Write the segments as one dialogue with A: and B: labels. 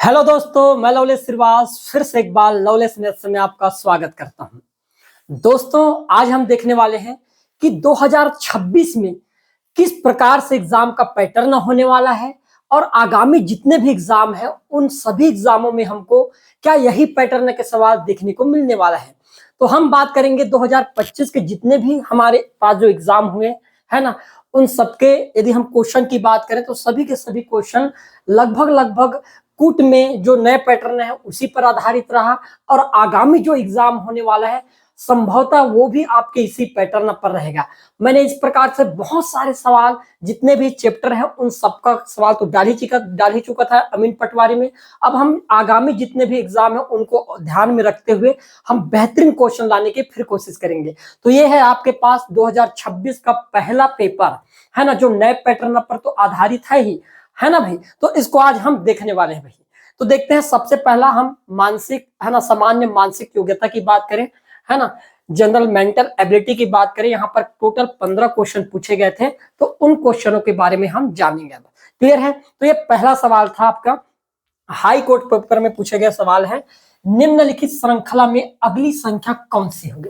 A: Hello दोस्तों, मैं लवलेश श्रीवास फिर से एक बार लवलेश मैथ्स में आपका स्वागत करता हूं। दोस्तों, आज हम देखने वाले हैं कि 2026 में किस प्रकार से एग्जाम का पैटर्न होने वाला है और आगामी जितने भी एग्जाम हैं उन सभी एग्जामों में हमको क्या यही पैटर्न के सवाल देखने को मिलने वाला है। तो हम बात करेंगे 2025 के जितने भी हमारे पास जो एग्जाम हुए है ना, उन सबके यदि हम क्वेश्चन की बात करें तो सभी के सभी क्वेश्चन लगभग कूट में जो नए पैटर्न है उसी पर आधारित रहा और आगामी जो एग्जाम होने वाला है संभवतः वो भी आपके इसी पैटर्न पर रहेगा। मैंने इस प्रकार से बहुत सारे सवाल जितने भी चैप्टर हैं उन सबका सवाल तो डाल ही चुका था अमीन पटवारी में। अब हम आगामी जितने भी एग्जाम है उनको ध्यान में रखते हुए हम बेहतरीन क्वेश्चन लाने की फिर कोशिश करेंगे। तो ये है आपके पास 2026 का पहला पेपर है ना, जो नए पैटर्न पर तो आधारित है ना भाई। तो इसको आज हम देखने वाले हैं भाई। तो देखते हैं, सबसे पहला हम मानसिक है ना, सामान्य मानसिक योग्यता की बात करें है ना, जनरल मेंटल एबिलिटी की बात करें। यहाँ पर टोटल 15 क्वेश्चन पूछे गए थे, तो उन क्वेश्चनों के बारे में हम जानेंगे। क्लियर है? तो ये पहला सवाल था आपका, हाई कोर्ट पेपर में पूछे गए सवाल है, निम्नलिखित श्रृंखला में अगली संख्या कौन सी होगी,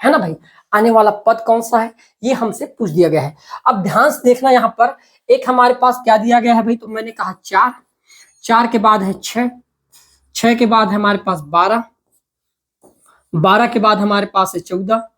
A: है ना भाई। आने वाला पद कौन सा है ये हमसे पूछ दिया गया है। अब ध्यान से देखना, यहाँ पर एक हमारे पास क्या दिया गया है भाई, तो मैंने कहा 4, 4 के बाद है 6, 6 के बाद है हमारे पास 12, 12 के बाद हमारे पास है 14,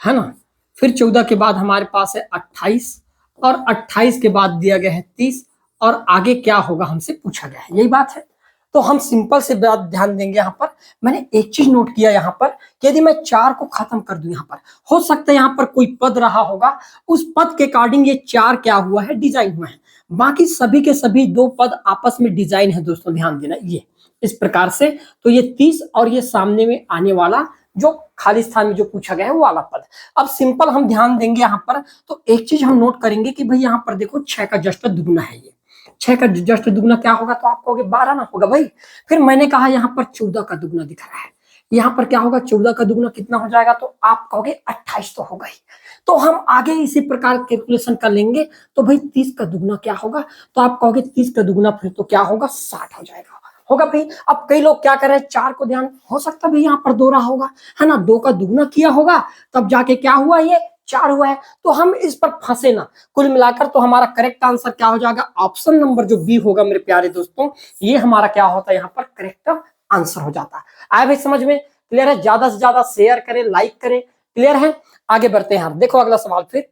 A: है ना, फिर 14 के बाद हमारे पास है 28 और 28 के बाद दिया गया है 30 और आगे क्या होगा हमसे पूछा गया है, यही बात है। तो हम सिंपल से बात ध्यान देंगे। यहाँ पर मैंने एक चीज नोट किया यहाँ पर कि यदि मैं 4 को खत्म कर दूं, यहाँ पर हो सकता है यहाँ पर कोई पद रहा होगा, उस पद के अकॉर्डिंग ये 4 क्या हुआ है, डिजाइन हुआ है। बाकी सभी के सभी 2 पद आपस में डिजाइन है दोस्तों, ध्यान देना ये इस प्रकार से। तो ये 30 और ये सामने में आने वाला जो खाली स्थान में जो पूछा गया है वो वाला पद। अब सिंपल हम ध्यान देंगे यहाँ पर, तो एक चीज हम नोट करेंगे कि भाई यहाँ पर देखो 6 का जस्ट दुगुना है, ये 6 का जस्ट दुगुना क्या होगा, तो आप कहोगे 12 ना होगा भाई। फिर मैंने कहा यहाँ पर 14 का दुगुना दिख रहा है, यहाँ पर क्या होगा, 14 का दुगुना कितना हो जाएगा, तो आप कहोगे 28 तो होगा ही। तो हम आगे इसी प्रकार कैलकुलेशन कर लेंगे। तो भाई 30 का दुगुना क्या होगा, तो आप कहोगे 30 का दुगुना फिर तो क्या होगा, 60 हो जाएगा, होगा भाई। अब कई लोग क्या कर रहे हैं, 4 को ध्यान, हो सकता है भाई यहाँ पर 2 रहा होगा, है ना, 2 का दुगुना किया होगा तब जाके क्या हुआ, ये 4 हुआ है। तो हम इस पर फंसे ना, कुल मिलाकर तो हमारा करेक्ट आंसर क्या हो जाएगा, ऑप्शन नंबर जो बी होगा मेरे प्यारे दोस्तों, ये हमारा क्या होता है यहाँ पर करेक्ट आंसर हो जाता है। आए भाई समझ में? क्लियर है? ज्यादा से ज्यादा शेयर करें, लाइक करें। क्लियर है? आगे बढ़ते हैं हम। देखो अगला सवाल, फिर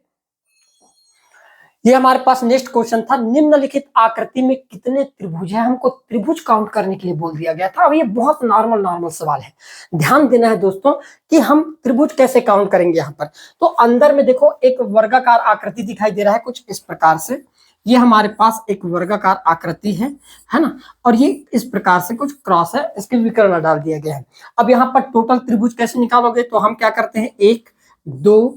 A: ये हमारे पास नेक्स्ट क्वेश्चन था, निम्नलिखित आकृति में कितने त्रिभुज है, हमको त्रिभुज काउंट करने के लिए बोल दिया गया था। अब ये बहुत नॉर्मल सवाल है, ध्यान देना है दोस्तों कि हम त्रिभुज कैसे काउंट करेंगे। यहाँ पर तो अंदर में देखो एक वर्गाकार आकृति दिखाई दे रहा है कुछ इस प्रकार से, ये हमारे पास एक वर्गाकार आकृति है ना, और ये इस प्रकार से कुछ क्रॉस है, इसके विकर्ण डाल दिया गया है। अब यहाँ पर टोटल त्रिभुज कैसे निकालोगे, तो हम क्या करते हैं, 1 2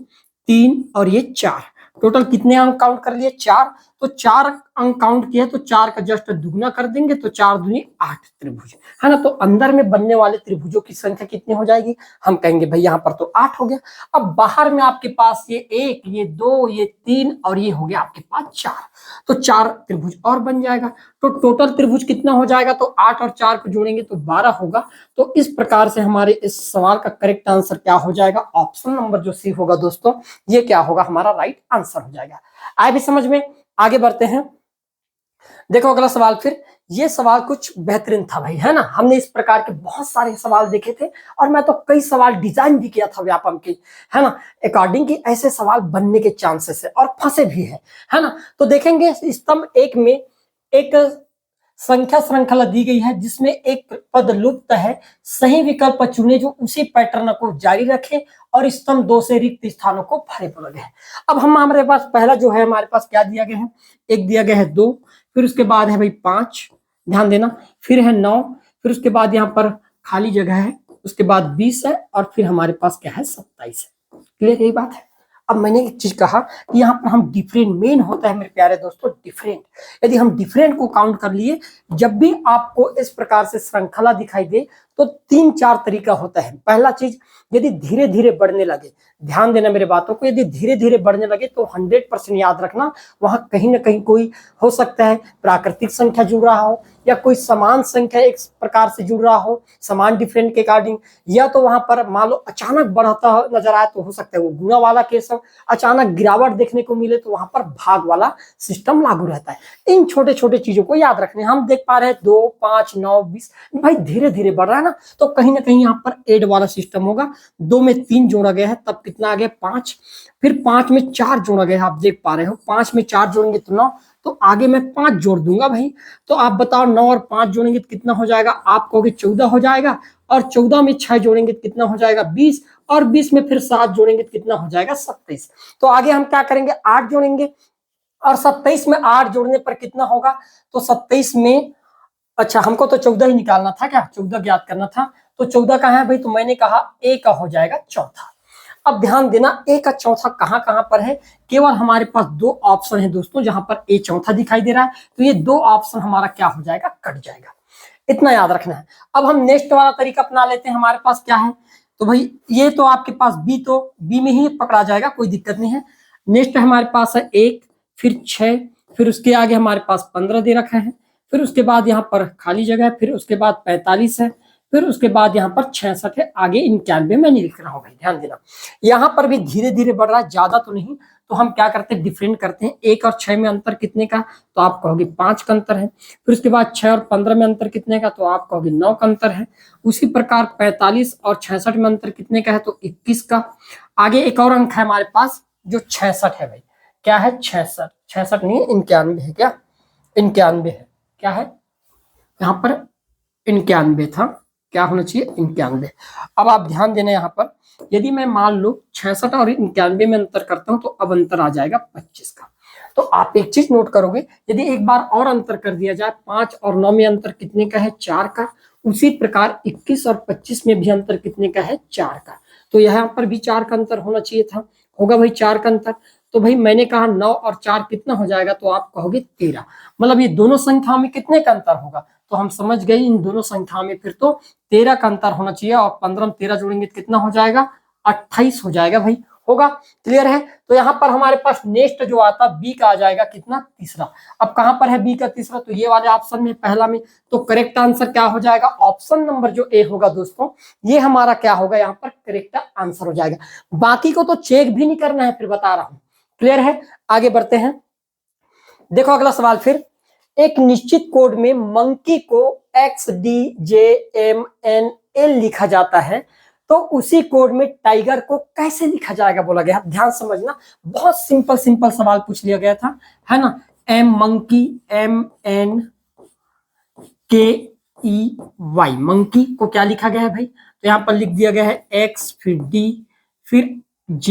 A: 3 और ये 4, टोटल कितने अंक काउंट कर लिए, 4। तो 4 अंक काउंट किया तो 4 का जस्ट दुगुना कर देंगे तो 4 दूनी 8 त्रिभुज, है ना। तो अंदर में बनने वाले त्रिभुजों की संख्या कितनी हो जाएगी, हम कहेंगे भाई यहाँ पर तो 8 हो गया। अब बाहर में आपके पास ये 1, ये 2, ये 3 और ये हो गया आपके पास 4, तो 4 त्रिभुज और बन जाएगा। तो टोटल त्रिभुज कितना हो जाएगा, तो 8 और 4 को जोड़ेंगे तो 12 होगा। तो इस प्रकार से हमारे इस सवाल का करेक्ट आंसर क्या हो जाएगा, ऑप्शन नंबर जो सी होगा दोस्तों, ये क्या होगा, हमारा राइट आंसर हो जाएगा। आए भी समझ में? आगे बढ़ते हैं। देखो अगला सवाल, फिर ये सवाल कुछ बेहतरीन था भाई, है ना। हमने इस प्रकार के बहुत सारे सवाल देखे थे और मैं तो कई सवाल डिजाइन भी किया था व्यापम की, है ना, अकॉर्डिंग की ऐसे सवाल बनने के चांसेस है और फंसे भी है ना। तो देखेंगे स्तंभ 1 में एक संख्या श्रृंखला दी गई है जिसमें एक पद लुप्त है, सही विकल्प चुने जो उसी पैटर्न को जारी रखे और स्तंभ 2 से रिक्त स्थानों को भरे पड़ गए। अब हम हमारे पास पहला जो है, हमारे पास क्या दिया गया है, एक दिया गया है 2, फिर उसके बाद है भाई 5, ध्यान देना, फिर है 9, फिर उसके बाद यहाँ पर खाली जगह है, उसके बाद 20 है और फिर हमारे पास क्या है, 27 है। क्लियर, यही बात है। अब मैंने एक चीज कहा कि यहाँ पर हम डिफरेंट मेन होता है मेरे प्यारे दोस्तों, डिफरेंट। यदि हम डिफरेंट को काउंट कर लिए, जब भी आपको इस प्रकार से श्रृंखला दिखाई दे तो 3-4 तरीका होता है। पहला चीज, यदि धीरे धीरे बढ़ने लगे, ध्यान देना मेरे बातों को, यदि धीरे धीरे बढ़ने लगे तो 100% याद रखना वहां कहीं ना कहीं कोई हो सकता है प्राकृतिक संख्या जुड़ रहा हो, या कोई समान संख्या एक प्रकार से जुड़ रहा हो, समान डिफरेंट के अकॉर्डिंग, या तो वहां पर मान लो अचानक बढ़ता नजर आए तो हो सकता है वो गुणा वाला केस हो, अचानक गिरावट देखने को मिले तो वहां पर भाग वाला सिस्टम लागू रहता है। इन छोटे छोटे चीजों को याद रखने। हम देख पा रहे हैं 2, 5, 9, 20, भाई धीरे धीरे बढ़ रहा है ना, तो कहीं ना कहीं यहाँ पर एड वाला सिस्टम होगा। 2 में 3 जोड़ा गया है, तब कितना आ गया 5, फिर 5 में 4 जोड़ा गया है, आप देख पा रहे हो 5 में 4 जोड़ेंगे तो 9, तो आगे मैं 5 जोड़ दूंगा भाई। तो आप बताओ 9 और 5 जोड़ेंगे तो कितना हो जाएगा, आप कहोगे 14 हो जाएगा, और 14 में 6 जोड़ेंगे तो कितना हो जाएगा 20, और 20 में फिर 7 जोड़ेंगे तो कितना हो जाएगा 27। तो आगे हम क्या करेंगे, 8 जोड़ेंगे, और 27 में 8 जोड़ने पर कितना होगा, तो 27 में, अच्छा हमको तो 14 ही निकालना था, क्या 14 ज्ञात करना था, तो 14 कहाँ है भाई, तो मैंने कहा ए का हो जाएगा चौथा। अब ध्यान देना ए का चौथा कहां कहां पर है, केवल हमारे पास 2 ऑप्शन है दोस्तों जहां पर ए चौथा दिखाई दे रहा है, तो ये 2 ऑप्शन हमारा क्या हो जाएगा, कट जाएगा। इतना याद रखना है। अब हम नेक्स्ट वाला तरीका अपना लेते हैं। हमारे पास क्या है, तो भाई ये तो आपके पास बी, तो बी में ही पकड़ा जाएगा, कोई दिक्कत नहीं है। नेक्स्ट हमारे पास है 1, फिर 6, फिर उसके आगे हमारे पास 15 दे रखा है, फिर उसके बाद यहाँ पर खाली जगह है, फिर उसके बाद 45 है, फिर उसके बाद यहाँ पर 66 है, आगे 91 मैं नहीं लिख रहा हूँ भाई, ध्यान देना। यहाँ पर भी धीरे धीरे बढ़ रहा है, ज्यादा तो नहीं। तो हम क्या करते हैं, डिफरेंट करते हैं। 1 और 6 में अंतर कितने का, तो आप कहोगे 5 का अंतर है। फिर उसके बाद 6 और 15 में अंतर कितने का, तो आप कहोगे 9 का अंतर है। उसी प्रकार 45 और 66 में अंतर कितने का है, तो 21 का। आगे एक और अंक है हमारे पास जो 66 है भाई, क्या है 66, 66 नहीं है 91 है, क्या 91 है, क्या है यहाँ पर 91 था, क्या होना चाहिए 91। अब आप ध्यान देना यहाँ पर, यदि मैं मान लो 66 और 91 में अंतर करता हूं तो अब अंतर आ जाएगा 25 का। तो आप एक चीज नोट करोगे, यदि एक बार और अंतर कर दिया जाए, 5 और 9 में अंतर कितने का है, 4 का, उसी प्रकार 21 और 25 में भी अंतर कितने का है, 4 का। तो यहाँ पर भी 4 का अंतर होना चाहिए था, होगा भाई 4 का अंतर। तो भाई मैंने कहा 9 और 4 कितना हो जाएगा, तो आप कहोगे 13। मतलब ये दोनों संख्याओं में कितने का अंतर होगा, तो हम समझ गए इन दोनों संख्याओं में फिर तो 13 का अंतर होना चाहिए, और 15 में 13 जोड़ेंगे तो कितना हो जाएगा, 28 हो जाएगा भाई, होगा। क्लियर है। तो यहाँ पर हमारे पास नेक्स्ट जो आता बी का आ जाएगा कितना, तीसरा। अब कहां पर है बी का तीसरा, तो ये वाले ऑप्शन में, पहला में। तो करेक्ट आंसर क्या हो जाएगा, ऑप्शन नंबर जो ए होगा दोस्तों, ये हमारा क्या होगा, यहाँ पर करेक्ट आंसर हो जाएगा। बाकी को तो चेक भी नहीं करना है, फिर बता रहा हूं। क्लियर है, आगे बढ़ते हैं। देखो अगला सवाल फिर, एक निश्चित कोड में मंकी को XDJMNL लिखा जाता है, तो उसी कोड में टाइगर को कैसे लिखा जाएगा बोला गया। ध्यान समझना, बहुत सिंपल सिंपल सवाल पूछ लिया गया था, है ना। M मंकी, MNKEY, मंकी को क्या लिखा गया है भाई, तो यहां पर लिख दिया गया है X, फिर D, फिर J,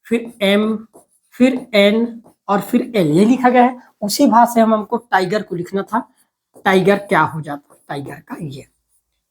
A: फिर M, फिर N और फिर L, ये लिखा गया है। उसी भाषा से हमको टाइगर को लिखना था, टाइगर क्या हो जाता, टाइगर का ये।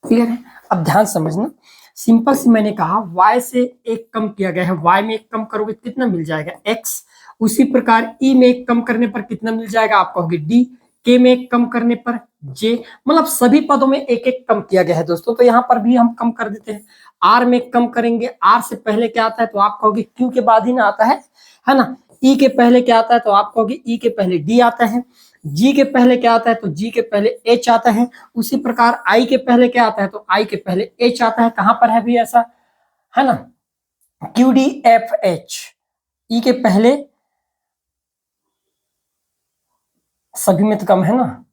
A: क्लियर है। अब ध्यान समझना, सिंपल सी मैंने कहा y से 1 कम किया गया है, y में 1 कम करोगे कितना मिल जाएगा, x। उसी प्रकार e में 1 कम करने पर कितना मिल जाएगा, आप कहोगे d। k में 1 कम करने पर j, मतलब सभी पदों में 1-1 कम किया गया है दोस्तों। तो यहाँ पर भी हम कम कर देते हैं। r में 1 कम करेंगे, r से पहले क्या आता है, तो आप कहोगे q के बाद ही ना आता है ना। ई के पहले क्या आता है, तो आप कहोगे ई के पहले डी आता है। जी के पहले क्या आता है, तो जी के पहले एच आता है। उसी प्रकार आई के पहले क्या आता है, तो आई के पहले एच आता है। कहां पर है भी ऐसा, है ना, क्यू डी एफ एच। ई के पहले, सभी में तो कम है ना,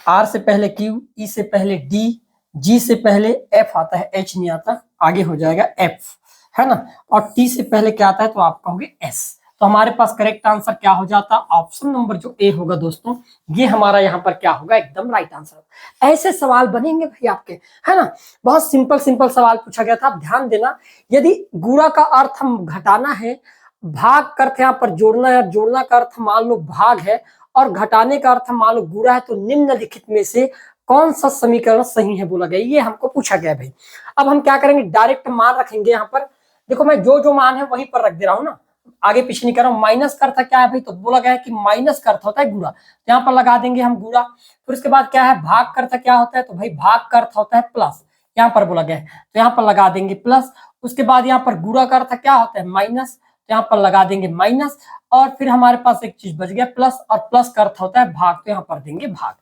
A: आर से पहले क्यू, ई से पहले डी, जी से पहले एफ आता है, एच नहीं आता, आगे हो जाएगा एफ, है ना। और टी से पहले क्या आता है, तो आप कहोगे एस। तो हमारे पास करेक्ट आंसर क्या हो जाता, ऑप्शन नंबर जो ए होगा दोस्तों, ये हमारा यहाँ पर क्या होगा, एकदम राइट आंसर। ऐसे सवाल बनेंगे भाई आपके, है ना। बहुत सिंपल सिंपल सवाल पूछा गया था। आप ध्यान देना, यदि गुणा का अर्थ हम घटाना है, भाग का अर्थ यहाँ पर जोड़ना है, जोड़ना का अर्थ मान लो भाग है, और घटाने का अर्थ मान लो गुणा है, तो निम्नलिखित में से कौन सा समीकरण सही है बोला गया, ये हमको पूछा गया भाई। अब हम क्या करेंगे, डायरेक्ट मान रखेंगे यहाँ पर। देखो मैं जो जो मान है वहीं पर रख दे रहा हूँ ना, आगे पीछे नहीं कर रहा हूँ। माइनस का अर्थ क्या है भाई, तो बोला गया है कि माइनस का अर्थ होता है गुणा, तो यहाँ पर लगा देंगे हम गुणा। फिर उसके बाद क्या है, भाग का अर्थ क्या होता है, तो भाई भाग का अर्थ होता है प्लस, यहाँ पर बोला गया है तो यहाँ पर लगा देंगे प्लस। उसके बाद यहाँ पर गुणा का अर्थ क्या होता है, माइनस, तो यहाँ पर लगा देंगे माइनस। और फिर हमारे पास एक चीज बच गया प्लस, और प्लस का अर्थ होता है भाग, तो यहाँ पर देंगे भाग।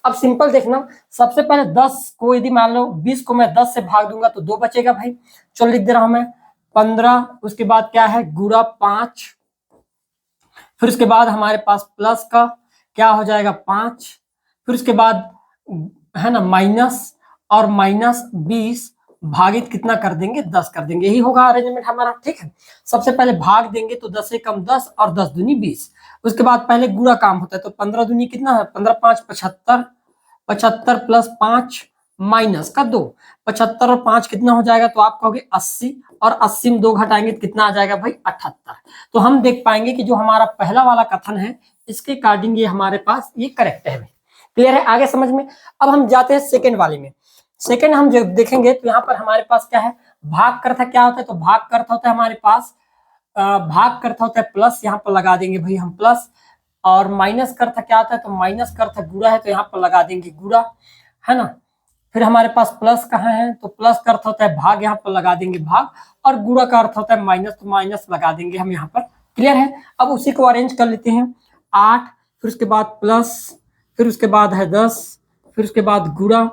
A: अब सिंपल देखना, सबसे पहले 10 को यदि मान लो 20 को मैं 10 से भाग दूंगा तो 2 बचेगा भाई, चलो लिख दे रहा हूं मैं 15। उसके बाद क्या है, गुणा 5, फिर उसके बाद हमारे पास प्लस का क्या हो जाएगा 5, फिर उसके बाद है ना माइनस, और माइनस 20 भागित कितना कर देंगे, 10 कर देंगे, यही होगा अरेंजमेंट हमारा। ठीक है, सबसे पहले भाग देंगे तो 10 से कम 10 और 10 दूनी 20। उसके बाद पहले गुणा काम होता है, तो 15 दूनी कितना है, 15 5 75, 75 प्लस 5 माइनस का 2, 75 और 5 कितना हो जाएगा, तो आप कहोगे 80, और 80 में 2 घटाएंगे तो कितना आ जाएगा भाई 78। तो हम देख पाएंगे कि जो हमारा पहला वाला कथन है इसके अकॉर्डिंग ये हमारे पास ये करेक्ट है। क्लियर है, आगे समझ में। अब हम जाते हैं सेकंड वाले में। सेकंड हम जब देखेंगे तो यहाँ पर हमारे पास क्या है, भाग का अर्थ क्या होता है, तो भाग का अर्थ होता है हमारे पास भाग का अर्थ होता है प्लस, यहाँ पर लगा देंगे भाई हम प्लस। और माइनस का अर्थ क्या होता है, तो माइनस का अर्थ गुणा है, तो यहाँ पर लगा देंगे गुणा, है ना। फिर हमारे पास प्लस कहाँ है, तो प्लस का अर्थ होता है भाग, यहाँ पर लगा देंगे भाग। और गुणा का अर्थ होता है माइनस, तो माइनस लगा देंगे हम यहाँ पर। क्लियर है, अब उसी को अरेंज कर लेते हैं। 8, फिर उसके बाद प्लस, फिर उसके बाद है 10, फिर उसके बाद गुणा,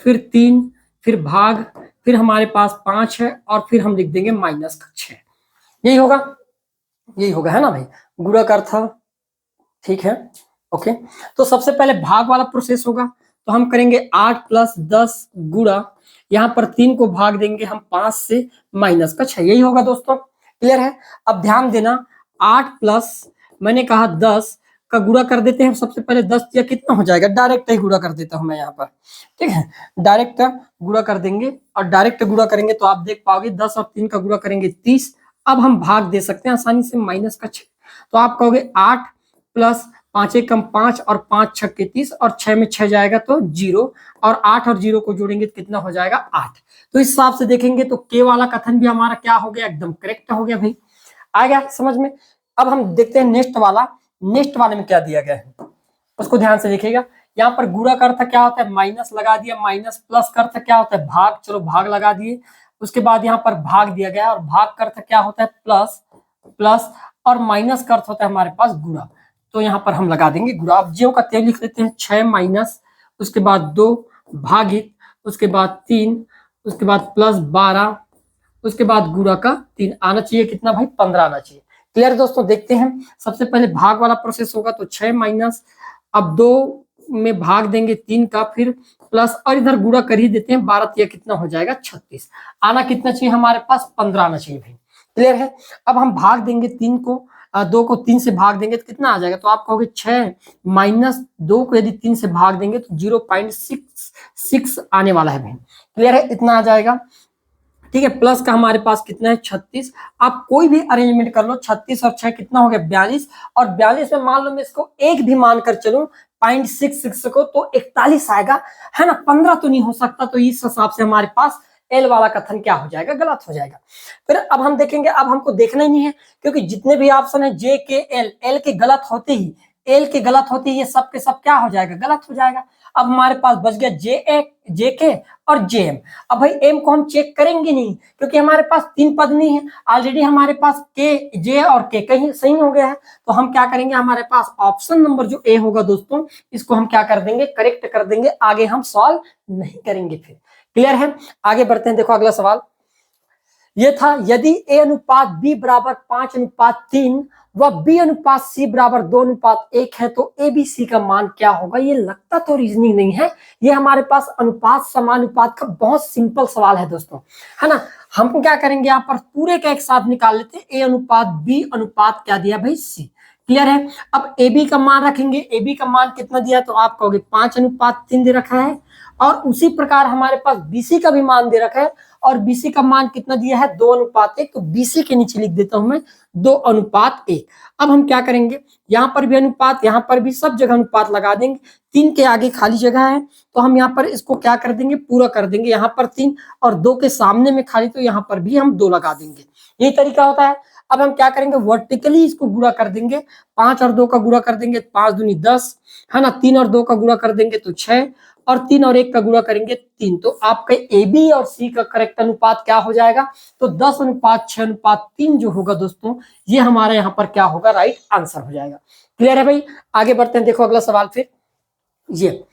A: फिर 3, फिर भाग, फिर हमारे पास 5 है, और फिर हम लिख देंगे माइनस का 6। यही होगा, यही होगा, है ना भाई, गुणा का अर्थ। ठीक है, ओके। तो सबसे पहले भाग वाला प्रोसेस होगा, तो हम करेंगे 8 प्लस 10 गुणा, यहाँ पर 3 को भाग देंगे हम 5 से, माइनस का 6। यही होगा दोस्तों, क्लियर है। अब ध्यान देना, 8 प्लस मैंने कहा 10 का गुणा कर देते हैं। सबसे पहले 10 या कितना हो जाएगा, डायरेक्ट ही गुणा कर देता हूं मैं यहाँ पर। ठीक है, डायरेक्ट गुणा कर देंगे, और डायरेक्ट गुणा करेंगे तो आप देख पाओगे 10 और 3 का गुणा करेंगे 30। अब हम भाग दे सकते हैं आसानी से, माइनस का 6, तो आप कहोगे 8 प्लस 5 एक कम 5, और 5 6 30, और 6 में 6 जाएगा तो 0, और 8 और 0 को जोड़ेंगे तो कितना हो जाएगा 8। तो इस हिसाब से देखेंगे तो के वाला कथन भी हमारा क्या हो गया, एकदम करेक्ट हो गया भाई। आ गया समझ में। अब हम देखते हैं नेक्स्ट वाला। नेक्स्ट वाले में क्या दिया गया है उसको ध्यान से देखिएगा। यहाँ पर गुणा का अर्थ क्या होता है, माइनस लगा दिया, माइनस। प्लस का अर्थ क्या होता है, भाग, चलो भाग लगा दिए। उसके बाद यहाँ पर भाग दिया गया, और भाग का अर्थ क्या होता है, प्लस, प्लस, और माइनस का अर्थ होता है हमारे पास गुणा, तो यहाँ पर हम लगा देंगे गुणा। अब ज्यों का त्यों लिख लेते हैं, 6 माइनस, उसके बाद 2 भागित, उसके बाद 3, उसके बाद प्लस 12, उसके बाद गुणा का 3 आना चाहिए, कितना भाई 15 आना चाहिए। क्लियर दोस्तों, देखते हैं। सबसे पहले भाग वाला प्रोसेस होगा, तो 6 माइनस, अब 2 में भाग देंगे 3 का, फिर प्लस, और इधर गुणा कर ही देते हैं, 12 या कितना हो जाएगा 36। आना कितना चाहिए हमारे पास, 15 आना चाहिए भाई। क्लियर है। अब हम भाग देंगे 3 को, 2 को 3 से भाग देंगे तो कितना आ जाएगा, तो आप कहोगे 6 माइनस 2 को यदि 3 से भाग देंगे तो 0.66 आने वाला है भाई। क्लियर है, इतना आ जाएगा। ठीक है, प्लस का हमारे पास कितना है 36। आप कोई भी अरेंजमेंट कर लो, 36 और 6 कितना हो गया 42, और 42 में मान लो मैं इसको एक भी मानकर चलूं 0.66 को, तो 41 आएगा, है ना। 15 तो नहीं हो सकता, तो इस हिसाब से हमारे पास एल वाला कथन क्या हो जाएगा, गलत हो जाएगा। फिर अब हम देखेंगे, अब हमको देखना ही नहीं है, क्योंकि जितने भी ऑप्शन है जे के एल, एल के गलत होते ही, एल के गलत होते ही ये सब के सब क्या हो जाएगा, गलत हो जाएगा। अब हमारे पास बच गया जे के और जे एम। अब भाई एम को हम चेक करेंगे नहीं, क्योंकि हमारे पास 3 पद नहीं है, ऑलरेडी हमारे पास के, जे और के कहीं सही हो गया है। तो हम क्या करेंगे, हमारे पास ऑप्शन नंबर जो ए होगा दोस्तों, इसको हम क्या कर देंगे, करेक्ट कर देंगे, आगे हम सॉल्व नहीं करेंगे फिर। क्लियर है, आगे बढ़ते हैं। देखो अगला सवाल ये था, यदि ए अनुपात बी बराबर 5:3 व बी अनुपात सी बराबर 2:1 है, तो ए बी सी का मान क्या होगा। ये लगता तो रीजनिंग नहीं है, ये हमारे पास अनुपात समानुपात का बहुत सिंपल सवाल है दोस्तों, है ना। हम क्या करेंगे, यहाँ पर पूरे का एक साथ निकाल लेते हैं, ए अनुपात बी अनुपात क्या दिया भाई सी। क्लियर है। अब ए बी का मान रखेंगे, ए बी का मान कितना दिया, तो आप कहोगे 5:3 दे रखा है, और उसी प्रकार हमारे पास बीसी का भी मान दे रखा है, और बीसी का मान कितना दिया है 2:1, तो बीसी के नीचे लिख देता हूं मैं 2:1। अब हम क्या करेंगे, यहाँ पर भी अनुपात, यहाँ पर भी, सब जगह अनुपात लगा देंगे। 3 के आगे खाली जगह है, तो हम यहाँ पर इसको क्या कर देंगे, पूरा कर देंगे। यहाँ पर 3 और 2 के सामने में खाली, तो यहाँ पर भी हम 2 लगा देंगे। यही तरीका होता है। अब हम क्या करेंगे, वर्टिकली इसको गुणा कर देंगे, 5 और 2 का गुणा कर देंगे 5 दूनी 10, है ना, 3 और 2 का गुणा कर देंगे तो 6, और 3 और 1 का गुणा करेंगे 3। तो आपके ए बी और सी का करेक्ट अनुपात क्या हो जाएगा, तो 10:6:3 जो होगा दोस्तों, ये हमारे यहाँ पर क्या होगा, राइट आंसर हो जाएगा। क्लियर है भाई, आगे बढ़ते हैं। देखो अगला सवाल फिर, ये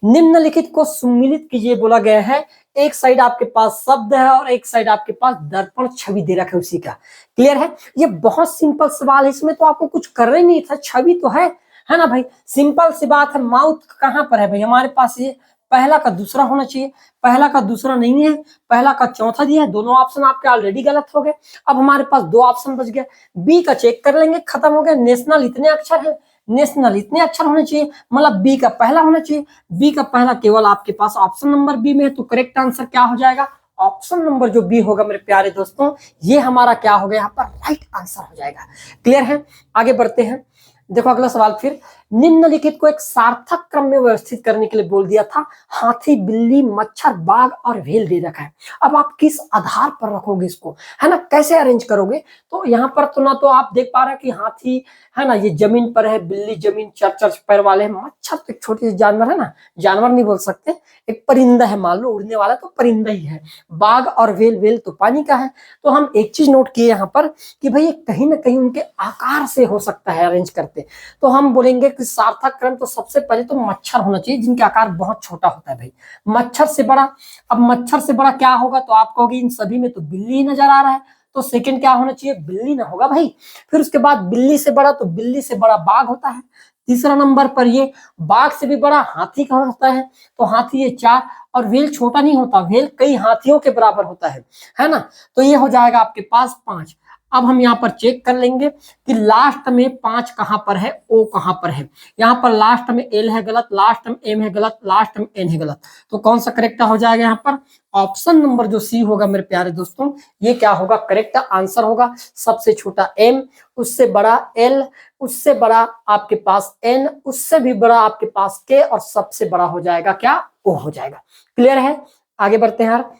A: निम्नलिखित को सम्मिलित कीजिए बोला गया है। एक साइड आपके पास शब्द है और एक साइड आपके पास दर्पण छवि दे रखा है उसी का। क्लियर है, ये बहुत सिंपल सवाल है, इसमें तो आपको कुछ करना ही नहीं था, छवि तो है ना भाई, सिंपल सी बात है। माउथ कहां पर है भाई हमारे पास, ये पहला का दूसरा होना चाहिए, पहला का दूसरा नहीं है, पहला का चौथा दिया है, दोनों ऑप्शन आपके ऑलरेडी गलत हो गए। अब हमारे पास 2 ऑप्शन बच गए, बी का चेक कर लेंगे, खत्म हो गया। नेशनल इतने अक्षर है, नेशनल इतने अक्षर होने चाहिए, मतलब बी का पहला होना चाहिए, बी का पहला केवल आपके पास ऑप्शन नंबर बी में है, तो करेक्ट आंसर क्या हो जाएगा, ऑप्शन नंबर जो बी होगा मेरे प्यारे दोस्तों, ये हमारा क्या हो गया यहाँ पर, राइट आंसर हो जाएगा। क्लियर है, आगे बढ़ते हैं। देखो अगला सवाल फिर, निम्नलिखित को एक सार्थक क्रम में व्यवस्थित करने के लिए बोल दिया था। हाथी, बिल्ली, मच्छर, बाघ और व्हेल दे रखा है। अब आप किस आधार पर रखोगे इसको, है ना, कैसे अरेंज करोगे। तो यहाँ पर तो ना तो आप देख पा रहे हैं कि हाथी है ना, ये जमीन पर है, बिल्ली जमीन 4 पैर वाले हैं, मच्छर तो एक छोटी सी जानवर है ना, जानवर नहीं बोल सकते, एक परिंदा है, मान लो उड़ने वाला तो परिंदा ही है। बाघ और व्हेल, व्हेल तो पानी का है। तो हम एक चीज नोट किए यहाँ पर कि भाई कहीं ना कहीं उनके आकार से हो सकता है अरेंज करते, तो हम बोलेंगे कि सार्थक क्रम तो सबसे पहले तो मच्छर होना चाहिए, जिनका आकार बहुत छोटा होता है भाई, मच्छर से बड़ा। अब मच्छर से बड़ा क्या होगा, तो आप कहोगे इन सभी में तो बिल्ली ही नजर आ रहा है, तो सेकंड क्या होना चाहिए, बिल्ली ना होगा भाई। फिर उसके बाद बिल्ली से बड़ा, तो बिल्ली से बड़ा बाघ होता है। तीसरा नंबर पर ये बाघ से भी बड़ा हाथी का होता है, तो हाथी ये 4, और व्हेल छोटा नहीं होता, व्हेल कई हाथियों के बराबर होता है ना, तो ये हो जाएगा आपके पास 5। अब हम यहाँ पर चेक कर लेंगे कि लास्ट में 5 कहां पर है, ओ कहां पर है। यहाँ पर लास्ट में एल है गलत, लास्ट में एम है गलत, लास्ट में एन है गलत, तो कौन सा करेक्ट हो जाएगा यहाँ पर, ऑप्शन नंबर जो सी होगा मेरे प्यारे दोस्तों, ये क्या होगा, करेक्ट आंसर होगा। सबसे छोटा एम, उससे बड़ा एल, उससे बड़ा आपके पास एन, उससे भी बड़ा आपके पास के, और सबसे बड़ा हो जाएगा क्या, ओ हो जाएगा। क्लियर है, आगे बढ़ते हैं यार।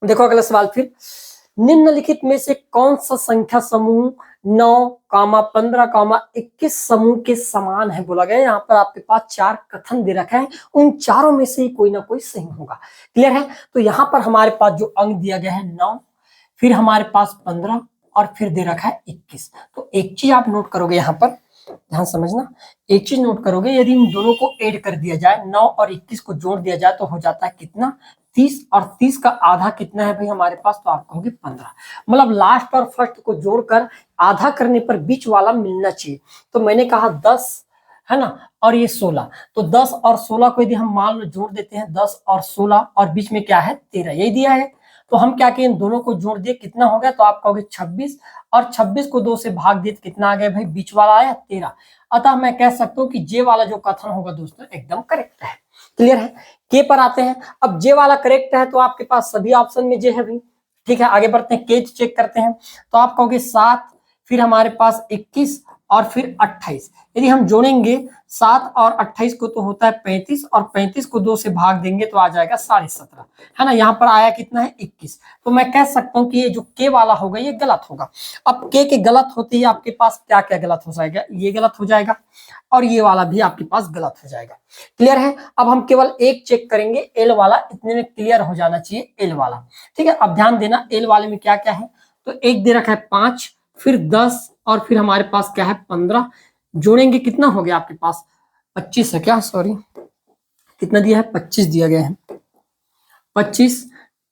A: देखो अगला सवाल फिर, निम्नलिखित में से कौन सा संख्या समूह 9, 15, 21 समूह के समान है बोला गया। यहाँ पर आपके पास 4 कथन दे रखा है, उन चारों में से ही कोई ना कोई सही होगा। क्लियर है, तो यहाँ पर हमारे पास जो अंक दिया गया है 9, फिर हमारे पास 15, और फिर दे रखा है 21। तो एक चीज आप नोट करोगे यहाँ पर, ध्यान समझना, एक चीज नोट करोगे, यदि इन दोनों को ऐड कर दिया जाए, 9 और 21 को जोड़ दिया जाए, तो हो जाता है कितना, 30, और 30 का आधा कितना है भाई हमारे पास, तो आप कहोगे 15। मतलब लास्ट और फर्स्ट को जोड़कर आधा करने पर बीच वाला मिलना चाहिए। तो मैंने कहा 10 है ना, और ये 16, तो 10 और 16 को यदि हम मान लो जोड़ देते हैं, 10 और 16, और बीच में क्या है 13, यही दिया है। तो हम क्या किए, इन दोनों को जोड़ दिए, कितना हो गया, तो आप कहोगे 26, और 26 को 2 से भाग दिए, कितना आ गया भाई, बीच वाला आया 13। अतः मैं कह सकता हूँ कि जे वाला जो कथन होगा दोस्तों एकदम करेक्ट है। क्लियर है, के पर आते हैं। अब जे वाला करेक्ट है तो आपके पास सभी ऑप्शन में जे है भाई। ठीक है, आगे बढ़ते हैं, के चेक करते हैं, तो आप कहोगे 7, फिर हमारे पास 21, और फिर 28। यदि हम जोड़ेंगे 7 और 28 को तो होता है 35, और 35 को 2 से भाग देंगे तो आ जाएगा 17.5, है ना। यहाँ पर आया कितना है 21। तो मैं कह सकता हूँ कि ये जो के वाला होगा ये गलत होगा। अब के गलत होते ही आपके पास क्या क्या गलत हो जाएगा, ये गलत हो जाएगा, और ये वाला भी आपके पास गलत हो जाएगा। क्लियर है, अब हम केवल एक चेक करेंगे, एल वाला, इतने में क्लियर हो जाना चाहिए एल वाला। ठीक है, अब ध्यान देना, एल वाले में क्या क्या है, तो एक दे रखा है 5, फिर 10, और फिर हमारे पास क्या है 15, जोड़ेंगे कितना हो गया आपके पास, 25 है क्या, सॉरी कितना दिया है, 25 दिया गया है, 25,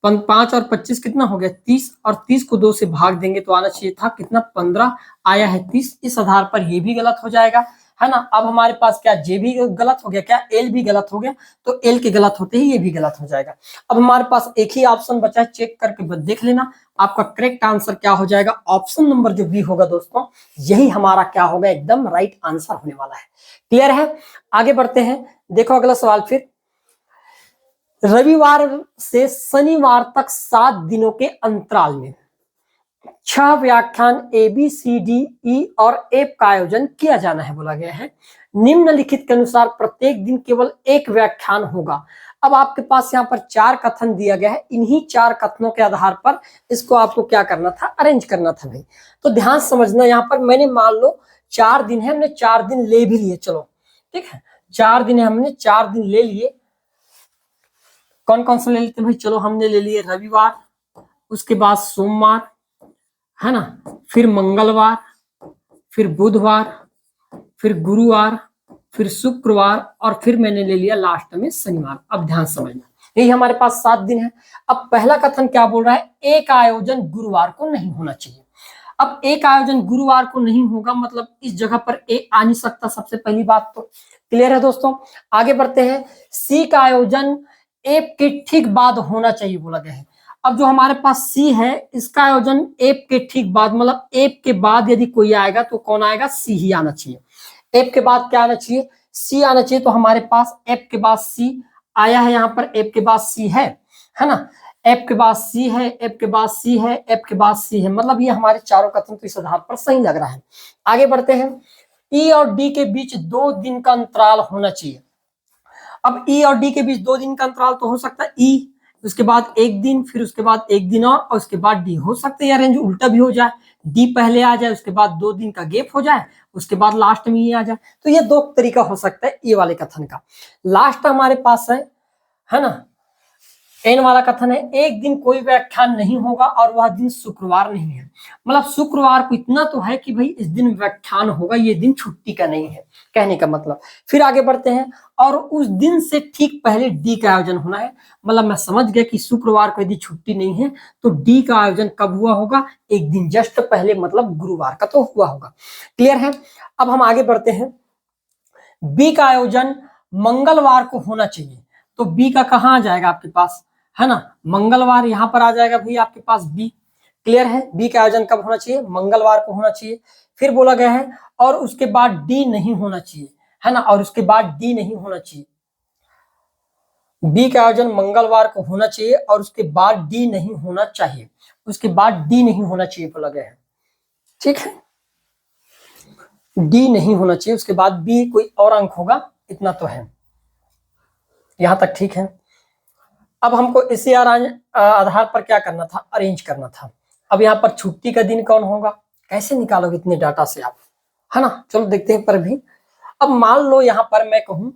A: 5 और 25 कितना हो गया 30, और 30 को 2 से भाग देंगे तो आना चाहिए था कितना 15, आया है 30। इस आधार पर ये भी गलत हो जाएगा, है ना। अब हमारे पास क्या जे भी गलत हो गया, क्या एल भी गलत हो गया, तो एल के गलत होते ही ये भी गलत हो जाएगा। अब हमारे पास एक ही ऑप्शन बचा है, चेक करके देख लेना आपका करेक्ट आंसर क्या हो जाएगा, ऑप्शन नंबर जो बी होगा दोस्तों, यही हमारा क्या होगा, एकदम राइट आंसर होने वाला है। क्लियर है, आगे बढ़ते हैं। देखो अगला सवाल फिर, रविवार से शनिवार तक 7 दिनों के अंतराल में 6 व्याख्यान A B C D E और एफ का आयोजन किया जाना है बोला गया है। निम्नलिखित के अनुसार प्रत्येक दिन केवल एक व्याख्यान होगा। अब आपके पास यहाँ पर 4 कथन दिया गया है, इन्हीं 4 कथनों के आधार पर इसको आपको क्या करना था, अरेंज करना था भाई। तो ध्यान समझना, यहाँ पर मैंने मान लो 4 दिन है, हमने 4 दिन ले भी लिए, चलो ठीक है 4 दिन है, हमने 4 दिन ले लिए। कौन कौन से ले लेते हैं भाई, चलो हमने ले लिए रविवार, उसके बाद सोमवार, है ना, फिर मंगलवार, फिर बुधवार, फिर गुरुवार, फिर शुक्रवार, और फिर मैंने ले लिया लास्ट में शनिवार। अब ध्यान समझना, यही हमारे पास 7 दिन है। अब पहला कथन क्या बोल रहा है, एक आयोजन गुरुवार को नहीं होना चाहिए। अब एक आयोजन गुरुवार को नहीं होगा, मतलब इस जगह पर ए आ नहीं सकता, सबसे पहली बात तो क्लियर है दोस्तों। आगे बढ़ते हैं, सी का आयोजन एप के ठीक बाद होना चाहिए बोला गया है। अब जो हमारे पास सी है, इसका आयोजन एप के ठीक बाद, मतलब एप के बाद यदि कोई आएगा तो कौन आएगा, सी ही आना चाहिए। एप के बाद क्या आना चाहिए, सी आना चाहिए। तो हमारे पास एप के बाद सी आया है, यहाँ पर एप के बाद सी है ना, एप के बाद सी है, एप के बाद सी है, एप के बाद सी है, मतलब ये हमारे चारों कथन तो इस आधार पर सही लग रहा है। आगे बढ़ते हैं, ई और डी के बीच 2 दिन का अंतराल होना चाहिए। अब ई और डी के बीच 2 दिन का अंतराल तो हो सकता है ई, उसके बाद 1 दिन, फिर उसके बाद 1 दिन और उसके बाद डी। हो सकता है या रेंज उल्टा भी हो जाए, डी पहले आ जाए, उसके बाद 2 दिन का गैप हो जाए, उसके बाद लास्ट में ये आ जाए। तो ये 2 तरीका हो सकता है ये वाले कथन का। लास्ट हमारे पास है ना, एन वाला कथन है, एक दिन कोई व्याख्यान नहीं होगा और वह दिन शुक्रवार नहीं है। मतलब शुक्रवार को इतना तो है कि भाई इस दिन व्याख्यान होगा, ये दिन छुट्टी का नहीं है, कहने का मतलब। फिर आगे बढ़ते हैं, और उस दिन से ठीक पहले डी का आयोजन होना है। मतलब मैं समझ गया कि शुक्रवार को यदि छुट्टी नहीं है तो डी का आयोजन कब हुआ होगा, एक दिन जस्ट पहले, मतलब गुरुवार का तो हुआ होगा। क्लियर है। अब हम आगे बढ़ते हैं, बी का आयोजन मंगलवार को होना चाहिए। तो बी का कहाँ आ जाएगा आपके पास, है ना, मंगलवार यहाँ पर आ जाएगा भाई आपके पास बी। क्लियर है, बी का आयोजन कब होना चाहिए, मंगलवार को होना चाहिए। फिर बोला गया है, और उसके बाद डी नहीं होना चाहिए, है ना, और उसके बाद डी नहीं होना चाहिए। बी का आयोजन मंगलवार को होना चाहिए और उसके बाद डी नहीं होना चाहिए, उसके बाद डी नहीं होना चाहिए बोला गया है। ठीक है, डी नहीं होना चाहिए, उसके बाद बी कोई और अंक होगा, इतना तो है, यहां तक ठीक है। अब हमको इसी आधार पर क्या करना था, अरेंज करना था। अब यहाँ पर छुट्टी का दिन कौन होगा, कैसे निकालोगे इतने डाटा से आप, है ना, चलो देखते हैं। पर भी अब मान लो यहाँ पर मैं कहूं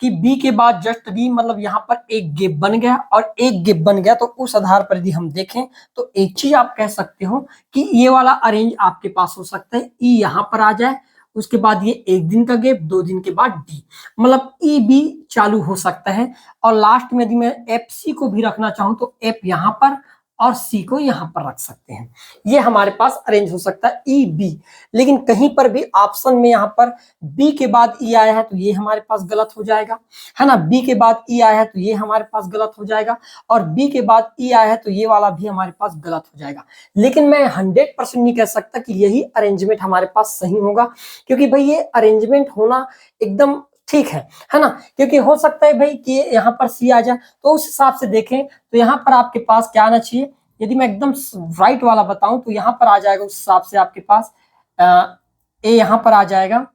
A: कि बी के बाद जस्ट बी, मतलब यहाँ पर एक गैप बन गया और एक गैप बन गया, तो उस आधार पर यदि हम देखें तो एक चीज आप कह सकते हो कि ये वाला अरेंज आपके पास हो सकता है, ई यहाँ पर आ जाए, उसके बाद ये 1 दिन का गैप, 2 दिन के बाद डी, मतलब ई बी चालू हो सकता है। और लास्ट में यदि मैं एफ सी को भी रखना चाहूं तो एफ यहाँ पर और सी को यहाँ पर रख सकते हैं। ये हमारे पास अरेंज हो सकता है ई बी। लेकिन कहीं पर भी ऑप्शन में यहाँ पर बी के बाद ई आया है तो ये हमारे पास गलत हो जाएगा, है ना, बी के बाद ई आया है तो ये हमारे पास गलत हो जाएगा, और बी के बाद ई आया है तो ये वाला भी हमारे पास गलत हो जाएगा। लेकिन मैं 100% नहीं कह सकता कि यही अरेंजमेंट हमारे पास सही होगा, क्योंकि भाई ये अरेंजमेंट होना एकदम ठीक है ना, क्योंकि हो सकता है भाई कि यहाँ पर सी आ जाए। तो उस हिसाब से देखें तो यहाँ पर आपके पास क्या आना चाहिए, यदि मैं एकदम राइट वाला बताऊं तो यहाँ पर आ जाएगा उस हिसाब से आपके पास ए यहाँ पर आ जाएगा,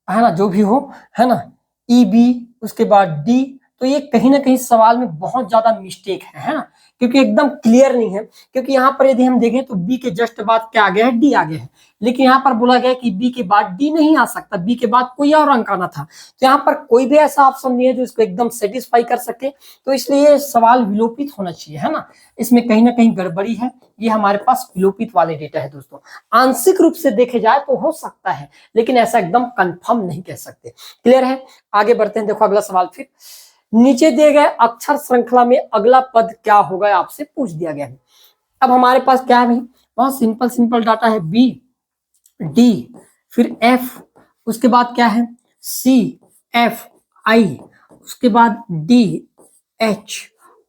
A: है ना, जो भी हो, है ना, ई बी, उसके बाद डी। तो ये कहीं ना कहीं सवाल में बहुत ज्यादा मिस्टेक है ना, क्योंकि एकदम क्लियर नहीं है। क्योंकि यहाँ पर यदि हम देखें तो बी के जस्ट बाद क्या आ गया है, डी आ गया है, लेकिन यहाँ पर बोला गया कि बी के बाद डी नहीं आ सकता, बी के बाद कोई और अंक आना था। तो यहाँ पर कोई भी ऐसा ऑप्शन नहीं है जो इसको एकदम सेटिस्फाई कर सके, तो इसलिए सवाल विलोपित होना चाहिए, है ना, इसमें कहीं ना कहीं गड़बड़ी है। ये हमारे पास विलोपित वाले डेटा है दोस्तों। आंशिक रूप से देखे जाए तो हो सकता है, लेकिन ऐसा एकदम कंफर्म नहीं कह सकते। क्लियर है, आगे बढ़ते हैं। देखो अगला सवाल, फिर नीचे दिए गए अक्षर श्रृंखला में अगला पद क्या होगा, आपसे पूछ दिया गया है। अब हमारे पास क्या है भाई, बहुत सिंपल डाटा है, बी डी, फिर एफ, उसके बाद क्या है सी एफ आई, उसके बाद डी एच,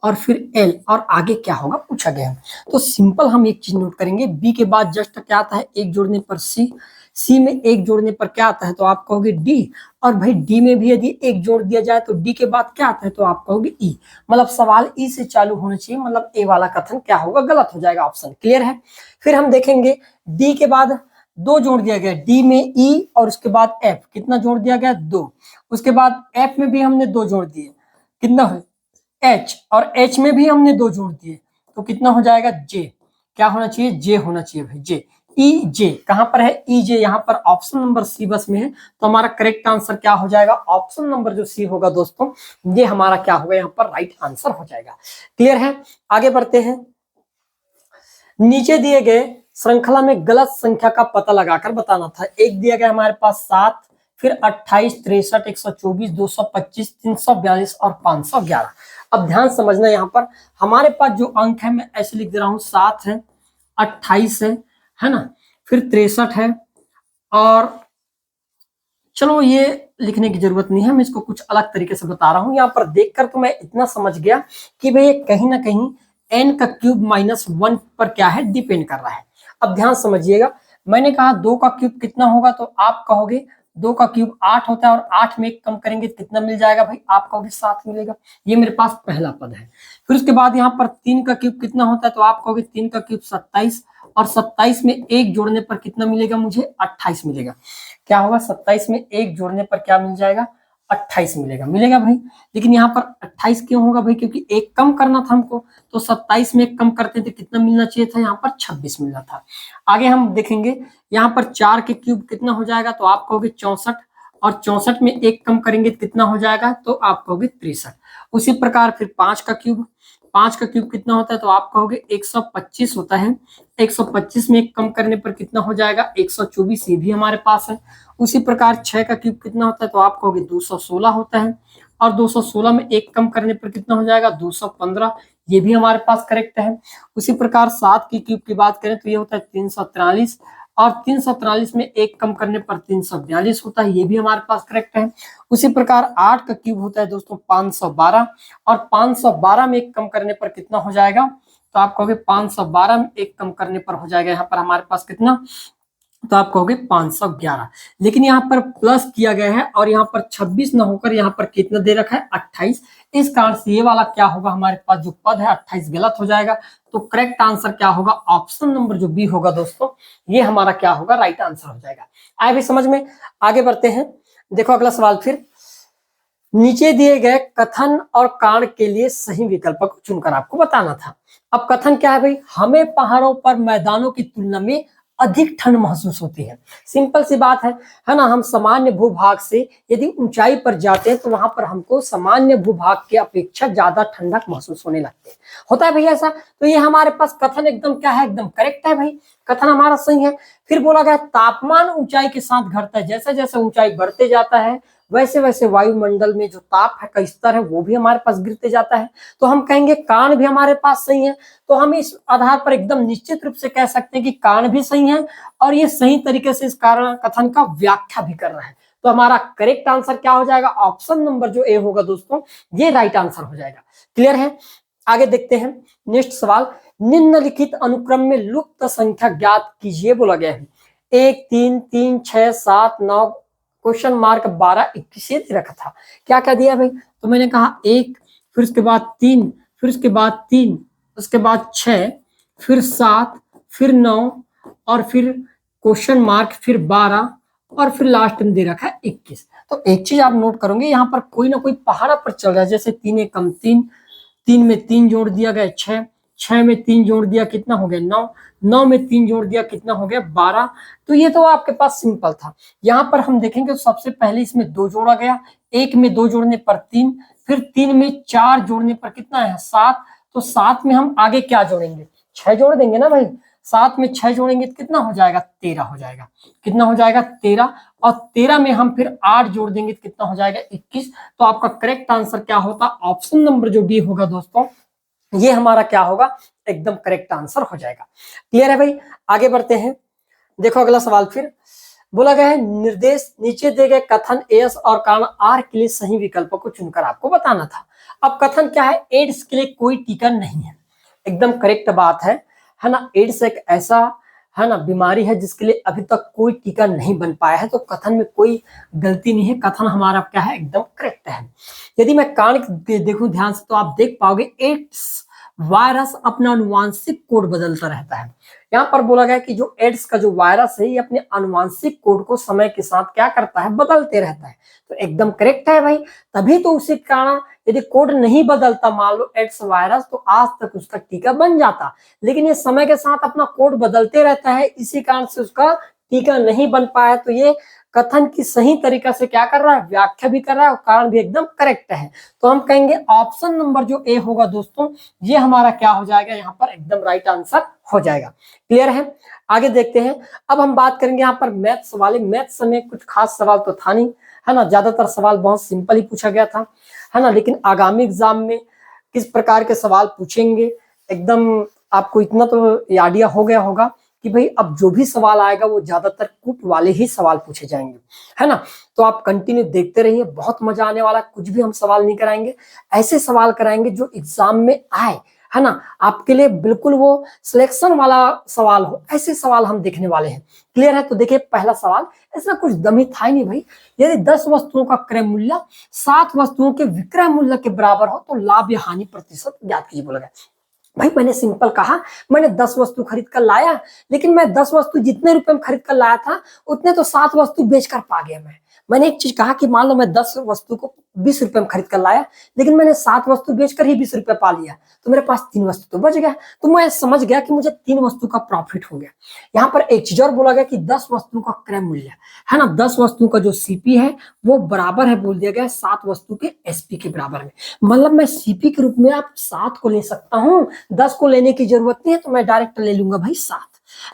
A: और फिर एल, और आगे क्या होगा पूछा गया है। तो सिंपल हम एक चीज नोट करेंगे, बी के बाद जस्ट क्या आता है, एक जोड़ने पर सी, सी में एक जोड़ने पर क्या आता है, तो आप कहोगे डी, और भाई डी में भी यदि एक जोड़ दिया जाए तो डी के बाद क्या आता है, तो आप कहोगे ई। मतलब सवाल ई से चालू होना चाहिए, मतलब ए वाला कथन क्या होगा, गलत हो जाएगा ऑप्शन। क्लियर है। फिर हम देखेंगे डी के बाद 2 जोड़ दिया गया, डी में ई और उसके बाद एफ, कितना जोड़ दिया गया, 2। उसके बाद एफ में भी हमने 2 जोड़ दिए, कितना है एच, और एच में भी हमने 2 जोड़ दिए तो कितना हो जाएगा जे। क्या होना चाहिए? जे होना चाहिए भाई, जे। ई जे कहां पर है? ई जे यहाँ पर ऑप्शन नंबर सी बस में है, तो हमारा करेक्ट आंसर क्या हो जाएगा? ऑप्शन नंबर जो सी होगा दोस्तों, ये हमारा क्या होगा यहाँ पर? राइट आंसर हो जाएगा। क्लियर है? आगे बढ़ते हैं। नीचे दिए गए श्रृंखला में गलत संख्या का पता लगाकर बताना था। एक दिया गया हमारे पास 7, फिर 28, 63, 124, 225, 342 और 511। अब ध्यान समझना, यहाँ पर हमारे पास जो अंक है मैं ऐसे लिख दे रहा हूँ, 7 है, 28 है ना, फिर 63 है, और चलो ये लिखने की जरूरत नहीं है, मैं इसको कुछ अलग तरीके से बता रहा हूं। यहाँ पर देखकर तो मैं इतना समझ गया कि भाई कहीं ना कहीं n का क्यूब -1 पर क्या है? डिपेंड कर रहा है। अब ध्यान समझिएगा, मैंने कहा 2 का क्यूब कितना होगा, तो आप कहोगे 2 का क्यूब 8 होता है, और 8 में 1 कम करेंगे कितना मिल जाएगा भाई? आप कहोगे 7 मिलेगा। ये मेरे पास पहला पद है। फिर उसके बाद यहाँ पर 3 का क्यूब कितना होता है, तो आप कहोगे 3 का क्यूब 27, और 27 में 1 जोड़ने पर कितना मिलेगा मुझे? 28 मिलेगा। क्या होगा? 27 में 1 जोड़ने पर क्या मिल जाएगा? 28 मिलेगा भाई। लेकिन यहाँ पर 28 क्यों होगा भाई? क्योंकि 1 कम करना था हमको, तो 27 में 1 कम करते थे कितना मिलना चाहिए था? यहाँ पर 26 मिलना था। आगे हम देखेंगे, यहाँ पर 4 के क्यूब कितना हो जाएगा, तो आप कहोगे 64, और 64 में 1 कम करेंगे तो कितना हो जाएगा? तो आप कहोगे 63। उसी प्रकार फिर 5 का क्यूब, 5 का क्यूब कितना होता है, तो आप कहोगे 125 होता है। 125 में 1 कम करने पर कितना हो जाएगा? 124, ये भी हमारे पास है। उसी प्रकार 6 का क्यूब कितना होता है, तो आप कहोगे 216 होता है, और 216 में 1 कम करने पर कितना हो जाएगा? 215, ये भी हमारे पास करेक्ट है। उसी प्रकार 7 की क्यूब की बात करें तो ये होता है 343, और 343 में 1 कम करने पर 342 होता है, ये भी हमारे पास करेक्ट है। उसी प्रकार 8 का क्यूब होता है दोस्तों 512, और 512 में 1 कम करने पर कितना हो जाएगा? तो आप कहोगे 512 में 1 कम करने पर हो जाएगा यहाँ पर हमारे पास कितना? तो आप कहोगे 511। लेकिन यहाँ पर प्लस किया गया है, और यहाँ पर 26 ना होकर यहाँ पर कितना दे रखा है? 28। इस कारण से ये वाला क्या होगा? हमारे पास जो पद है 28 गलत हो जाएगा। तो करेक्ट आंसर क्या होगा? ऑप्शन नंबर जो बी होगा दोस्तों, ये हमारा क्या होगा? राइट आंसर हो जाएगा। आए भी समझ में? आगे बढ़ते हैं। देखो अगला सवाल, फिर नीचे दिए गए कथन और कारण के लिए सही विकल्प को चुनकर आपको बताना था। अब कथन क्या है भाई? हमें पहाड़ों पर मैदानों की तुलना में अधिक ठंड महसूस होती है। सिंपल सी बात है ना। हम सामान्य भूभाग से यदि ऊंचाई पर जाते हैं तो वहां पर हमको सामान्य भूभाग की अपेक्षा ज्यादा ठंडक महसूस होने लगती है। होता है भैया ऐसा? तो ये हमारे पास कथन एकदम क्या है? एकदम करेक्ट है भाई, कथन हमारा सही है। फिर बोला गया तापमान ऊंचाई के साथ घटता है, जैसे जैसे ऊंचाई बढ़ते जाता है वैसे वैसे वायुमंडल में जो ताप है का स्तर है वो भी हमारे पास गिरते जाता है। तो हम कहेंगे कारण भी हमारे पास सही है। तो हम इस आधार पर एकदम निश्चित रूप से कह सकते हैं कि कारण भी सही है, और ये सही तरीके से इस कारण कथन का व्याख्या भी कर रहा है। तो हमारा करेक्ट आंसर क्या हो जाएगा? ऑप्शन नंबर जो ए होगा दोस्तों, ये राइट आंसर हो जाएगा। क्लियर है? आगे देखते हैं नेक्स्ट सवाल। निम्नलिखित अनुक्रम में लुप्त संख्या ज्ञात कीजिए बोला गया है। 1, 3, 3, 6, 7, 9, क्वेश्चन मार्क 12, 21 दे रखा था। क्या क्या दिया भाई? तो मैंने कहा 1, फिर उसके बाद 3, फिर उसके बाद 3, उसके बाद 6, फिर 7, फिर 9, और फिर क्वेश्चन मार्क, फिर 12, और फिर लास्ट में दे रखा है 21। तो एक चीज आप नोट करोगे, यहाँ पर कोई ना कोई पहाड़ा पर चल रहा है। जैसे 3 एकम 3, 3 में 3 जोड़ दिया गया 6, 6 में 3 जोड़ दिया कितना हो गया 9, 9 में 3 जोड़ दिया कितना हो गया 12। तो ये तो आपके पास सिंपल था। यहाँ पर हम देखेंगे तो सबसे पहले इसमें 2 जोड़ा गया, 1 में 2 जोड़ने पर 3, फिर 3 में 4 जोड़ने पर कितना है 7। तो 7 में हम आगे क्या जोड़ेंगे? 6 जोड़ देंगे ना भाई। 7 में 6 जोड़ेंगे तो कितना हो जाएगा? 13 हो जाएगा। कितना हो जाएगा? 13। और 13 में हम फिर 8 जोड़ देंगे तो कितना हो जाएगा? 21। तो आपका करेक्ट आंसर क्या होता? ऑप्शन नंबर जो बी होगा दोस्तों, ये हमारा क्या होगा? एकदम करेक्ट आंसर हो जाएगा। क्लियर है भाई? आगे बढ़ते हैं। देखो अगला सवाल, फिर बोला गया है निर्देश नीचे दिए गए कथन एस और कारण आर के लिए सही विकल्प को चुनकर आपको बताना था। अब कथन क्या है? एड्स के लिए कोई टीका नहीं है, एकदम करेक्ट बात है ना। एड्स एक ऐसा है ना बीमारी है जिसके लिए अभी तक कोई टीका नहीं बन पाया है। तो कथन में कोई गलती नहीं है, कथन हमारा क्या है? एकदम करेक्ट है। यदि मैं कारण देखूं ध्यान से तो आप देख पाओगे एड्स वायरस अपना अनुवांशिक कोड बदलता रहता है। यहाँ पर बोला गया कि जो एड्स का जो वायरस है ये अपने आनुवांशिक कोड को समय के साथ क्या करता है, बदलते रहता है। तो एकदम करेक्ट है भाई। तभी तो उसी कारण यदि कोड नहीं बदलता मान लो एड्स वायरस, तो आज तक उसका टीका बन जाता, लेकिन ये समय के साथ अपना कोड बदलते रहता है, इसी कारण से उसका टीका नहीं बन पाया। तो ये कथन की सही तरीका से क्या कर रहा है, व्याख्या भी कर रहा है और कारण भी एकदम करेक्ट है। तो हम कहेंगे ऑप्शन नंबर जो ए होगा दोस्तों, ये हमारा क्या हो जाएगा, यहाँ पर एकदम राइट आंसर हो जाएगा। क्लियर है, आगे देखते हैं। अब हम बात करेंगे यहाँ पर मैथ्स वाले। मैथ्स में कुछ खास सवाल तो था नहीं, है ना, ज्यादातर सवाल बहुत सिंपल ही पूछा गया था, है ना। लेकिन आगामी एग्जाम में किस प्रकार के सवाल पूछेंगे, एकदम आपको इतना तो आइडिया हो गया होगा कि भाई अब जो भी सवाल आएगा वो ज्यादातर कुट वाले ही सवाल पूछे जाएंगे, है ना। तो आप कंटिन्यू देखते रहिए, बहुत मजा आने वाला। कुछ भी हम सवाल नहीं कराएंगे, ऐसे सवाल कराएंगे जो एग्जाम में आए, है ना, आपके लिए बिल्कुल वो सिलेक्शन वाला सवाल हो, ऐसे सवाल हम देखने वाले हैं। क्लियर है। तो देखिए पहला सवाल, इसमें कुछ दम ही था ही नहीं भाई। यदि 10 वस्तुओं का क्रय मूल्य 7 वस्तुओं के विक्रय मूल्य के बराबर हो तो लाभ या हानि प्रतिशत ज्ञात कीजिए बोला गया। भाई मैंने सिंपल कहा, मैंने 10 वस्तु खरीद कर लाया, लेकिन मैं 10 वस्तु जितने रुपए में खरीद कर लाया था उतने तो 7 वस्तु बेचकर पा गया। मैंने एक चीज कहा कि मान लो मैं 10 वस्तु को 20 रुपए में खरीद कर लाया, लेकिन मैंने 7 वस्तु बेचकर ही 20 रुपए पा लिया, तो मेरे पास 3 वस्तु तो बच गया। तो मैं समझ गया कि मुझे 3 वस्तु का प्रॉफिट हो गया। यहाँ पर एक चीज और बोला गया कि 10 वस्तुओं का क्रय मूल्य, है ना, 10 वस्तुओं का जो सीपी है वो बराबर है, बोल दिया गया 7 वस्तु के एसपी के बराबर में। मतलब मैं सीपी के रूप में आप 7 को ले सकता हूँ, 10 को लेने की जरूरत नहीं है, तो मैं डायरेक्ट ले लूंगा भाई 7,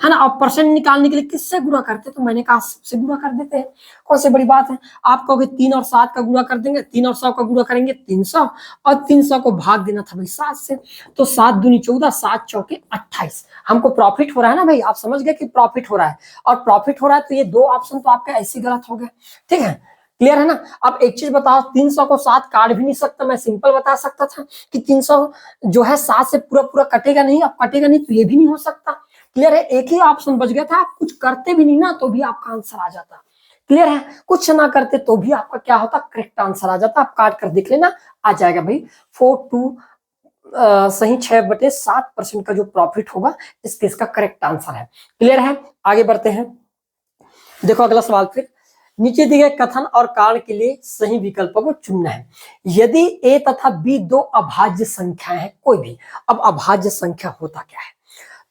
A: है ना। अब परसेंट निकालने के लिए किससे गुणा करते, तो मैंने कहा सबसे गुणा कर देते हैं, कौन सी बड़ी बात है। आप कहोगे 3 और 7 का गुणा कर देंगे, 3 और 100 का गुणा करेंगे 300, और 300 को भाग देना था भाई 7 से, तो 7 दूनी 14, 7 चौके 28। हमको प्रॉफिट हो रहा है ना भाई, आप समझ गए कि प्रॉफिट हो रहा है, और प्रॉफिट हो रहा है तो ये 2 ऑप्शन तो आपका ऐसे गलत हो गए। ठीक है, क्लियर है ना। अब एक चीज बताओ, 300 को 7 काट भी नहीं सकता, मैं सिंपल बता सकता था कि 300 जो है 7 से पूरा पूरा कटेगा नहीं, अब कटेगा नहीं तो ये भी नहीं हो सकता। क्लियर है, एक ही ऑप्शन बच गया था, आप कुछ करते भी नहीं ना तो भी आपका आंसर आ जाता। क्लियर है, कुछ ना करते तो भी आपका क्या होता, करेक्ट आंसर आ जाता। आप काट कर देख लेना, आ जाएगा भाई 42 सही 6/7% का जो प्रॉफिट होगा इस केस का करेक्ट आंसर है। क्लियर है, आगे बढ़ते हैं। देखो अगला सवाल, फिर नीचे दिए गए कथन और कारण के लिए सही विकल्पों को चुनना है। यदि ए तथा बी दो अभाज्य संख्याएं हैं कोई भी, अब अभाज्य संख्या होता क्या है,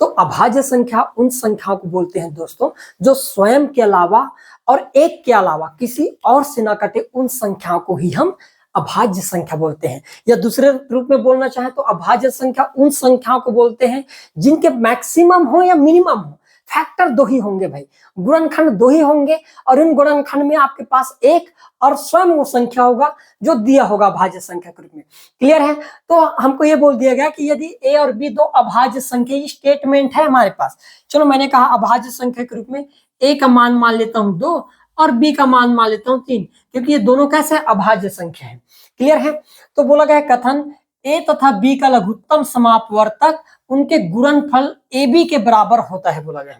A: तो अभाज्य संख्या उन संख्याओं को बोलते हैं दोस्तों जो स्वयं के अलावा और एक के अलावा किसी और से ना कटे, उन संख्याओं को ही हम अभाज्य संख्या बोलते हैं। या दूसरे रूप में बोलना चाहे तो अभाज्य संख्या उन संख्याओं को बोलते हैं जिनके मैक्सिमम हो या मिनिमम हो, फैक्टर 2 ही होंगे भाई, गुणनखंड 2 ही होंगे, और इन गुणनखंड में आपके पास एक और स्वयं वो संख्या होगा जो दिया होगा अभाज्य संख्या के रूप में। क्लियर है, तो हमको ये बोल दिया गया कि यदि ए और बी दो अभाज्य संख्या स्टेटमेंट है हमारे पास। चलो मैंने कहा अभाज्य संख्या के रूप में ए का मान मान लेता हूं 2 और बी का मान मान लेता हूं 3, क्योंकि ये दोनों कैसे अभाज्य संख्या है। क्लियर है, तो बोला गया कथन ए तथा बी का लघुत्तम समापवर्तक उनके गुणनफल ए बी के बराबर होता है बोला गया।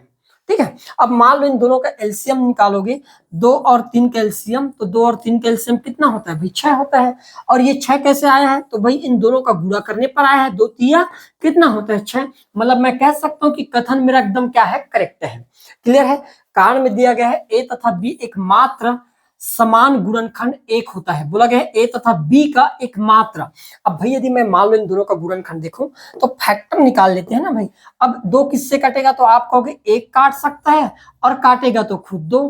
A: ठीक है, अब मान लो इन दोनों का एलसीएम निकालोगे, 2 और 3 का एलसीएम, तो 2 और 3 का एलसीएम कितना होता है भाई 6 होता है। और ये 6 कैसे आया है, तो भाई इन दोनों का गुणा करने पर आया है, 2 तिया कितना होता है 6। मतलब मैं कह सकता हूं कि कथन मेरा एकदम क्या है, करेक्ट है। क्लियर है, कारण में दिया गया है ए तथा बी एकमात्र समान गुणनखंड एक होता है, बोला गया है ए तथा बी का एकमात्र। अब भाई यदि मैं मान लो इन दोनों का गुणनखंड देखूं तो फैक्टर निकाल लेते हैं ना भाई। अब 2 किससे कटेगा, तो आप कहोगे 1 काट सकता है और काटेगा तो खुद 2।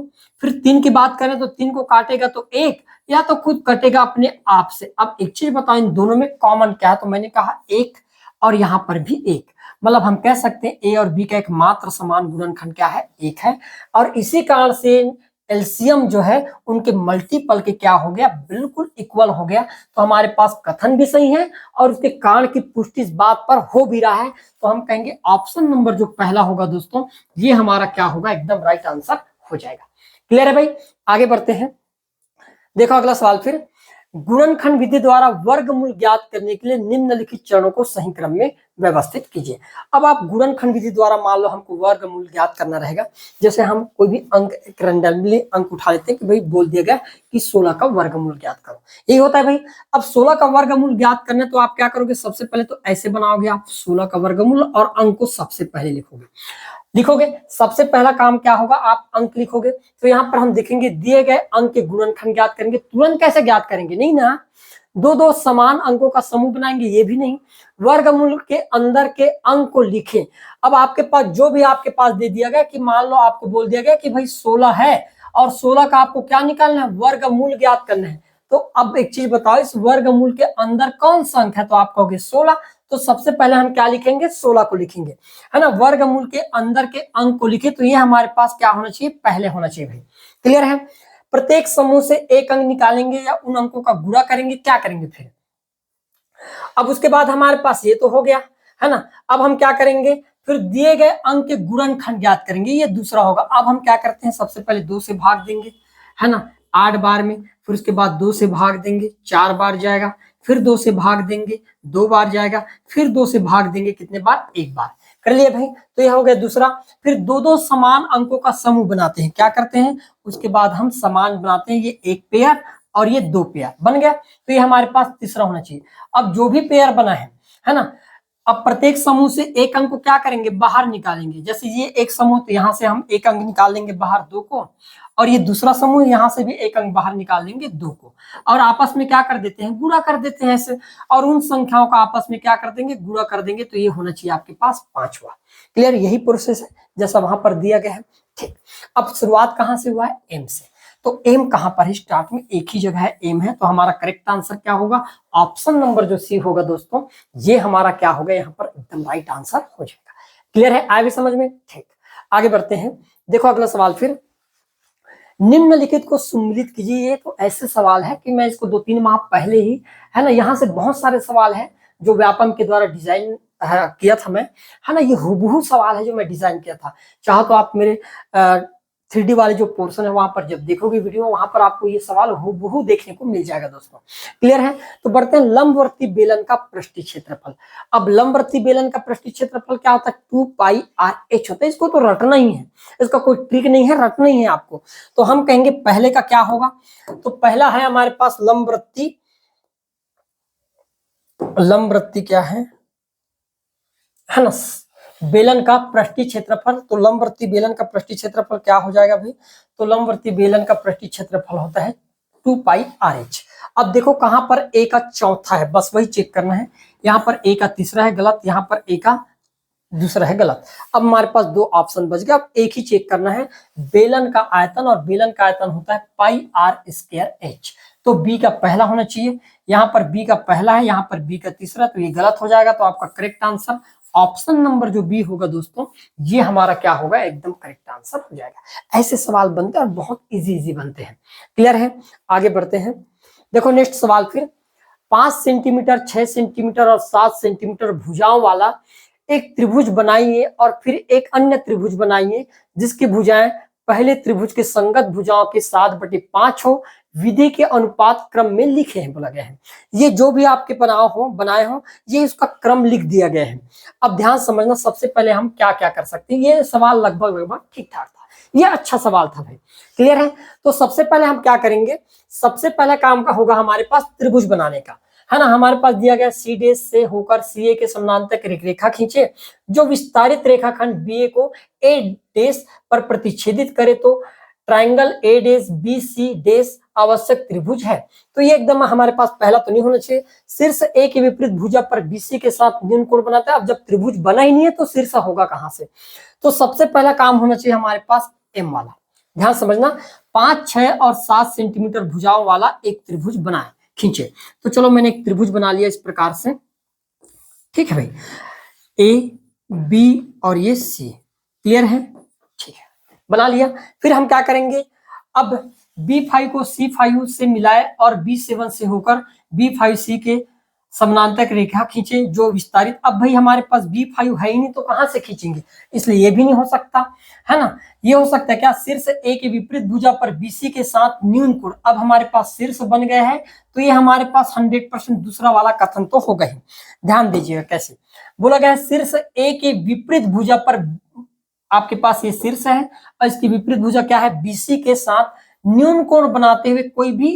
A: फिर 3 की बात करें तो 3 को काटेगा तो 1, या तो खुद कटेगा अपने आप से। अब एक चीज बताओ, इन दोनों में कॉमन क्या है, तो मैंने कहा 1 और यहां पर भी 1, मतलब हम कह सकते हैं ए और बी का एकमात्र समान गुणनखंड क्या है, 1 है। और इसी कारण से एलसीएम जो है उनके मल्टीपल के क्या हो गया, बिल्कुल इक्वल हो गया। तो हमारे पास कथन भी सही है और उसके कारण की पुष्टि इस बात पर हो भी रहा है। तो हम कहेंगे ऑप्शन नंबर जो पहला होगा दोस्तों, ये हमारा क्या होगा, एकदम राइट आंसर हो जाएगा। क्लियर है भाई, आगे बढ़ते हैं। देखो अगला सवाल, फिर गुणनखंड विधि द्वारा वर्गमूल ज्ञात करने के लिए निम्नलिखित चरणों को सही क्रम में व्यवस्थित कीजिए। अब आप गुणनखंड विधि द्वारा मान लो हमको वर्गमूल ज्ञात करना रहेगा, जैसे हम कोई भी अंक रैंडमली अंक उठा लेते हैं कि भाई बोल दिया गया कि 16 का वर्गमूल ज्ञात करो, यही होता है भाई। अब 16 का वर्गमूल ज्ञात करने तो आप क्या करोगे, सबसे पहले तो ऐसे बनाओगे आप 16 का वर्गमूल और अंक को सबसे पहले लिखोगे। लिखोगे। सबसे पहला काम क्या होगा, आप अंक लिखोगे। तो यहाँ पर हम देखेंगे दिए गए अंक के गुणनखंड ज्ञात करेंगे। तुरंत कैसे ज्ञात करेंगे, नहीं ना, दो दो समान अंकों का समूह बनाएंगे, ये भी नहीं। वर्गमूल के अंदर के अंक को लिखें। अब आपके पास जो भी आपके पास दे दिया गया कि मान लो आपको बोल दिया गया कि भाई 16 है और 16 का आपको क्या निकालना है, वर्गमूल ज्ञात करना है। तो अब एक चीज बताओ, इस वर्गमूल के अंदर कौन सा अंक है, तो आप कहोगे 16। तो सबसे पहले हम क्या लिखेंगे, 16 को लिखेंगे, है ना। वर्गमूल के अंदर के अंक को लिखे, तो ये हमारे पास क्या होना चाहिए, पहले होना चाहिए भाई। क्लियर है। प्रत्येक समूह से एक अंक निकालेंगे या उन अंकों का गुणा करेंगे, क्या करेंगे फिर। अब उसके बाद हमारे पास ये तो हो गया, है ना। अब हम क्या करेंगे, फिर दिए गए अंक के गुणनखंड ज्ञात करेंगे, ये दूसरा होगा। अब हम क्या करते हैं, सबसे पहले 2 से भाग देंगे, है ना, 8 बार में। फिर उसके बाद 2 से भाग देंगे, 4 बार जाएगा। फिर 2 से भाग देंगे, 2 बार जाएगा। फिर 2 से भाग देंगे, कितने बार, 1 बार। कर लिया भाई। तो यह हो गया दूसरा। फिर दो दो समान अंकों का समूह बनाते हैं, क्या करते हैं, उसके बाद हम समान बनाते हैं, ये 1 पेयर और ये 2 पेयर बन गया। तो ये हमारे पास तीसरा होना चाहिए। अब जो भी पेयर बना है ना, अब प्रत्येक समूह से एक अंक को क्या करेंगे, बाहर निकालेंगे। जैसे ये एक समूह, तो यहाँ से हम एक अंक निकाल लेंगे बाहर, 2 को, और ये दूसरा समूह, यहाँ से भी एक अंक बाहर निकाल लेंगे, 2 को, और आपस में क्या कर देते हैं, गुणा कर देते हैं ऐसे, और उन संख्याओं का आपस में क्या कर देंगे, गुणा कर देंगे। तो ये होना चाहिए आपके पास 5वां। क्लियर, यही प्रोसेस है जैसा वहां पर दिया गया है। ठीक, अब शुरुआत कहां से हुआ है, एम से। तो एम कहां पर है, स्टार्ट में एक ही जगह है, एम है। तो हमारा करेक्ट आंसर क्या होगा, ऑप्शन नंबर जो सी होगा दोस्तों, ये हमारा क्या होगा, यहाँ पर एकदम राइट आंसर हो जाएगा। क्लियर है, आगे समझ में। ठीक, आगे बढ़ते हैं। देखो अगला सवाल, फिर निम्नलिखित को सम्मिलित कीजिए। ये तो ऐसे सवाल है कि मैं इसको 2-3 माह पहले ही, है ना, यहाँ से बहुत सारे सवाल है जो व्यापम के द्वारा डिजाइन किया था मैं, है ना। ये हुबहू सवाल है जो मैं डिजाइन किया था। चाहो तो आप मेरे 3D वाले जो पोर्शन है वहां पर जब देखोगे वीडियो, वहां पर आपको ये सवाल हुबहू देखने को मिल जाएगा दोस्तों। क्लियर है। तो बढ़ते हैं, लंबवर्ती बेलन का पृष्ठीय क्षेत्रफल। अब लंबवर्ती बेलन का पृष्ठीय क्षेत्रफल क्या होता है, 2πr(h) होता है। इसको तो रटना ही है, इसका कोई ट्रिक नहीं है, रटना ही है आपको। तो हम कहेंगे पहले का क्या होगा, तो पहला है हमारे पास लंबवृत्ति। लंबवृत्ति क्या है ना, बेलन का पृष्ठीय क्षेत्रफल। तो लंबवृत्तीय बेलन का पृष्ठीय क्षेत्रफल क्या हो जाएगा भाई, तो लंबवृत्तीय बेलन का पृष्ठीय क्षेत्रफल होता है 2πr(h). अब देखो कहां पर ए का चौथा है, बस वही चेक करना है। यहाँ पर ए का तीसरा है गलत, यहाँ पर ए का दूसरा है गलत। अब हमारे पास 2 ऑप्शन बच गया, अब एक ही चेक करना है, बेलन का आयतन, और बेलन का आयतन होता है πr²h। तो बी का पहला होना चाहिए, यहाँ पर बी का पहला है, यहाँ पर बी का तीसरा, तो ये गलत हो जाएगा। तो आपका करेक्ट आंसर ऑप्शन नंबर जो बी होगा दोस्तों, ये हमारा क्या होगा, एकदम करेक्ट आंसर हो जाएगा। ऐसे सवाल बनते हैं और बहुत इजी बनते हैं। क्लियर है, आगे बढ़ते हैं। देखो नेक्स्ट सवाल, फिर 5 सेंटीमीटर, 6 सेंटीमीटर और 7 सेंटीमीटर भुजाओं वाला एक त्रिभुज बनाइए और फिर एक अन्य त्रिभुज बनाइए जिसकी भुजाएं पहले त्रिभुज के संगत भुजाओं के 7/5 हो, विधि के अनुपात क्रम में लिखे हैं बोला गया है। ये जो भी आपके बनाए हो ये इसका क्रम लिख दिया गया है। अब ध्यान समझना, सबसे पहले हम क्या क्या कर सकते हैं। ये सवाल लगभग ठीक ठाक था, ये अच्छा सवाल था भाई। क्लियर है। तो सबसे पहले हम क्या करेंगे, सबसे पहला काम का होगा हमारे पास त्रिभुज बनाने का, है ना। हमारे पास दिया गया C' से होकर CA के समानांतर एक रेखा खींचे जो विस्तारित रेखाखंड BA को A' पर प्रतिच्छेदित करे तो ट्राइंगल A'BC' आवश्यक त्रिभुज है। तो ये एकदम हमारे पास पहला तो नहीं होना चाहिए। शीर्ष A के विपरीत भुजा पर BC के साथ न्यून कोण बनाता है। अब जब त्रिभुज बना ही नहीं है तो शीर्ष होगा कहां से, तो सबसे पहला काम होना चाहिए हमारे पास M वाला। ध्यान समझना, 5, 6 और 7 सेंटीमीटर भुजाओं वाला एक त्रिभुज बनाए, खींचे। तो चलो मैंने एक त्रिभुज बना लिया इस प्रकार से, ठीक है भाई, A, B और ये C। क्लियर है, ठीक है, बना लिया। फिर हम क्या करेंगे, अब B5 को C5 से मिलाए और B7 से होकर B5C के समानांतर रेखा खींचे जो विस्तारित। अब भाई हमारे पास B5 है ही नहीं तो कहां से खींचेंगे, इसलिए ये भी नहीं हो सकता, है ना। ये हो सकता है क्या, शीर्ष A के विपरीत भुजा पर BC के साथ न्यून कोण। अब हमारे पास शीर्ष बन गया है तो ये हमारे पास 100% दूसरा वाला कथन तो होगा ही। ध्यान दीजिएगा कैसे बोला गया है, शीर्ष A के विपरीत भुजा पर, आपके पास ये शीर्ष है और इसकी विपरीत भुजा क्या है, BC के साथ न्यून कोण बनाते हुए कोई भी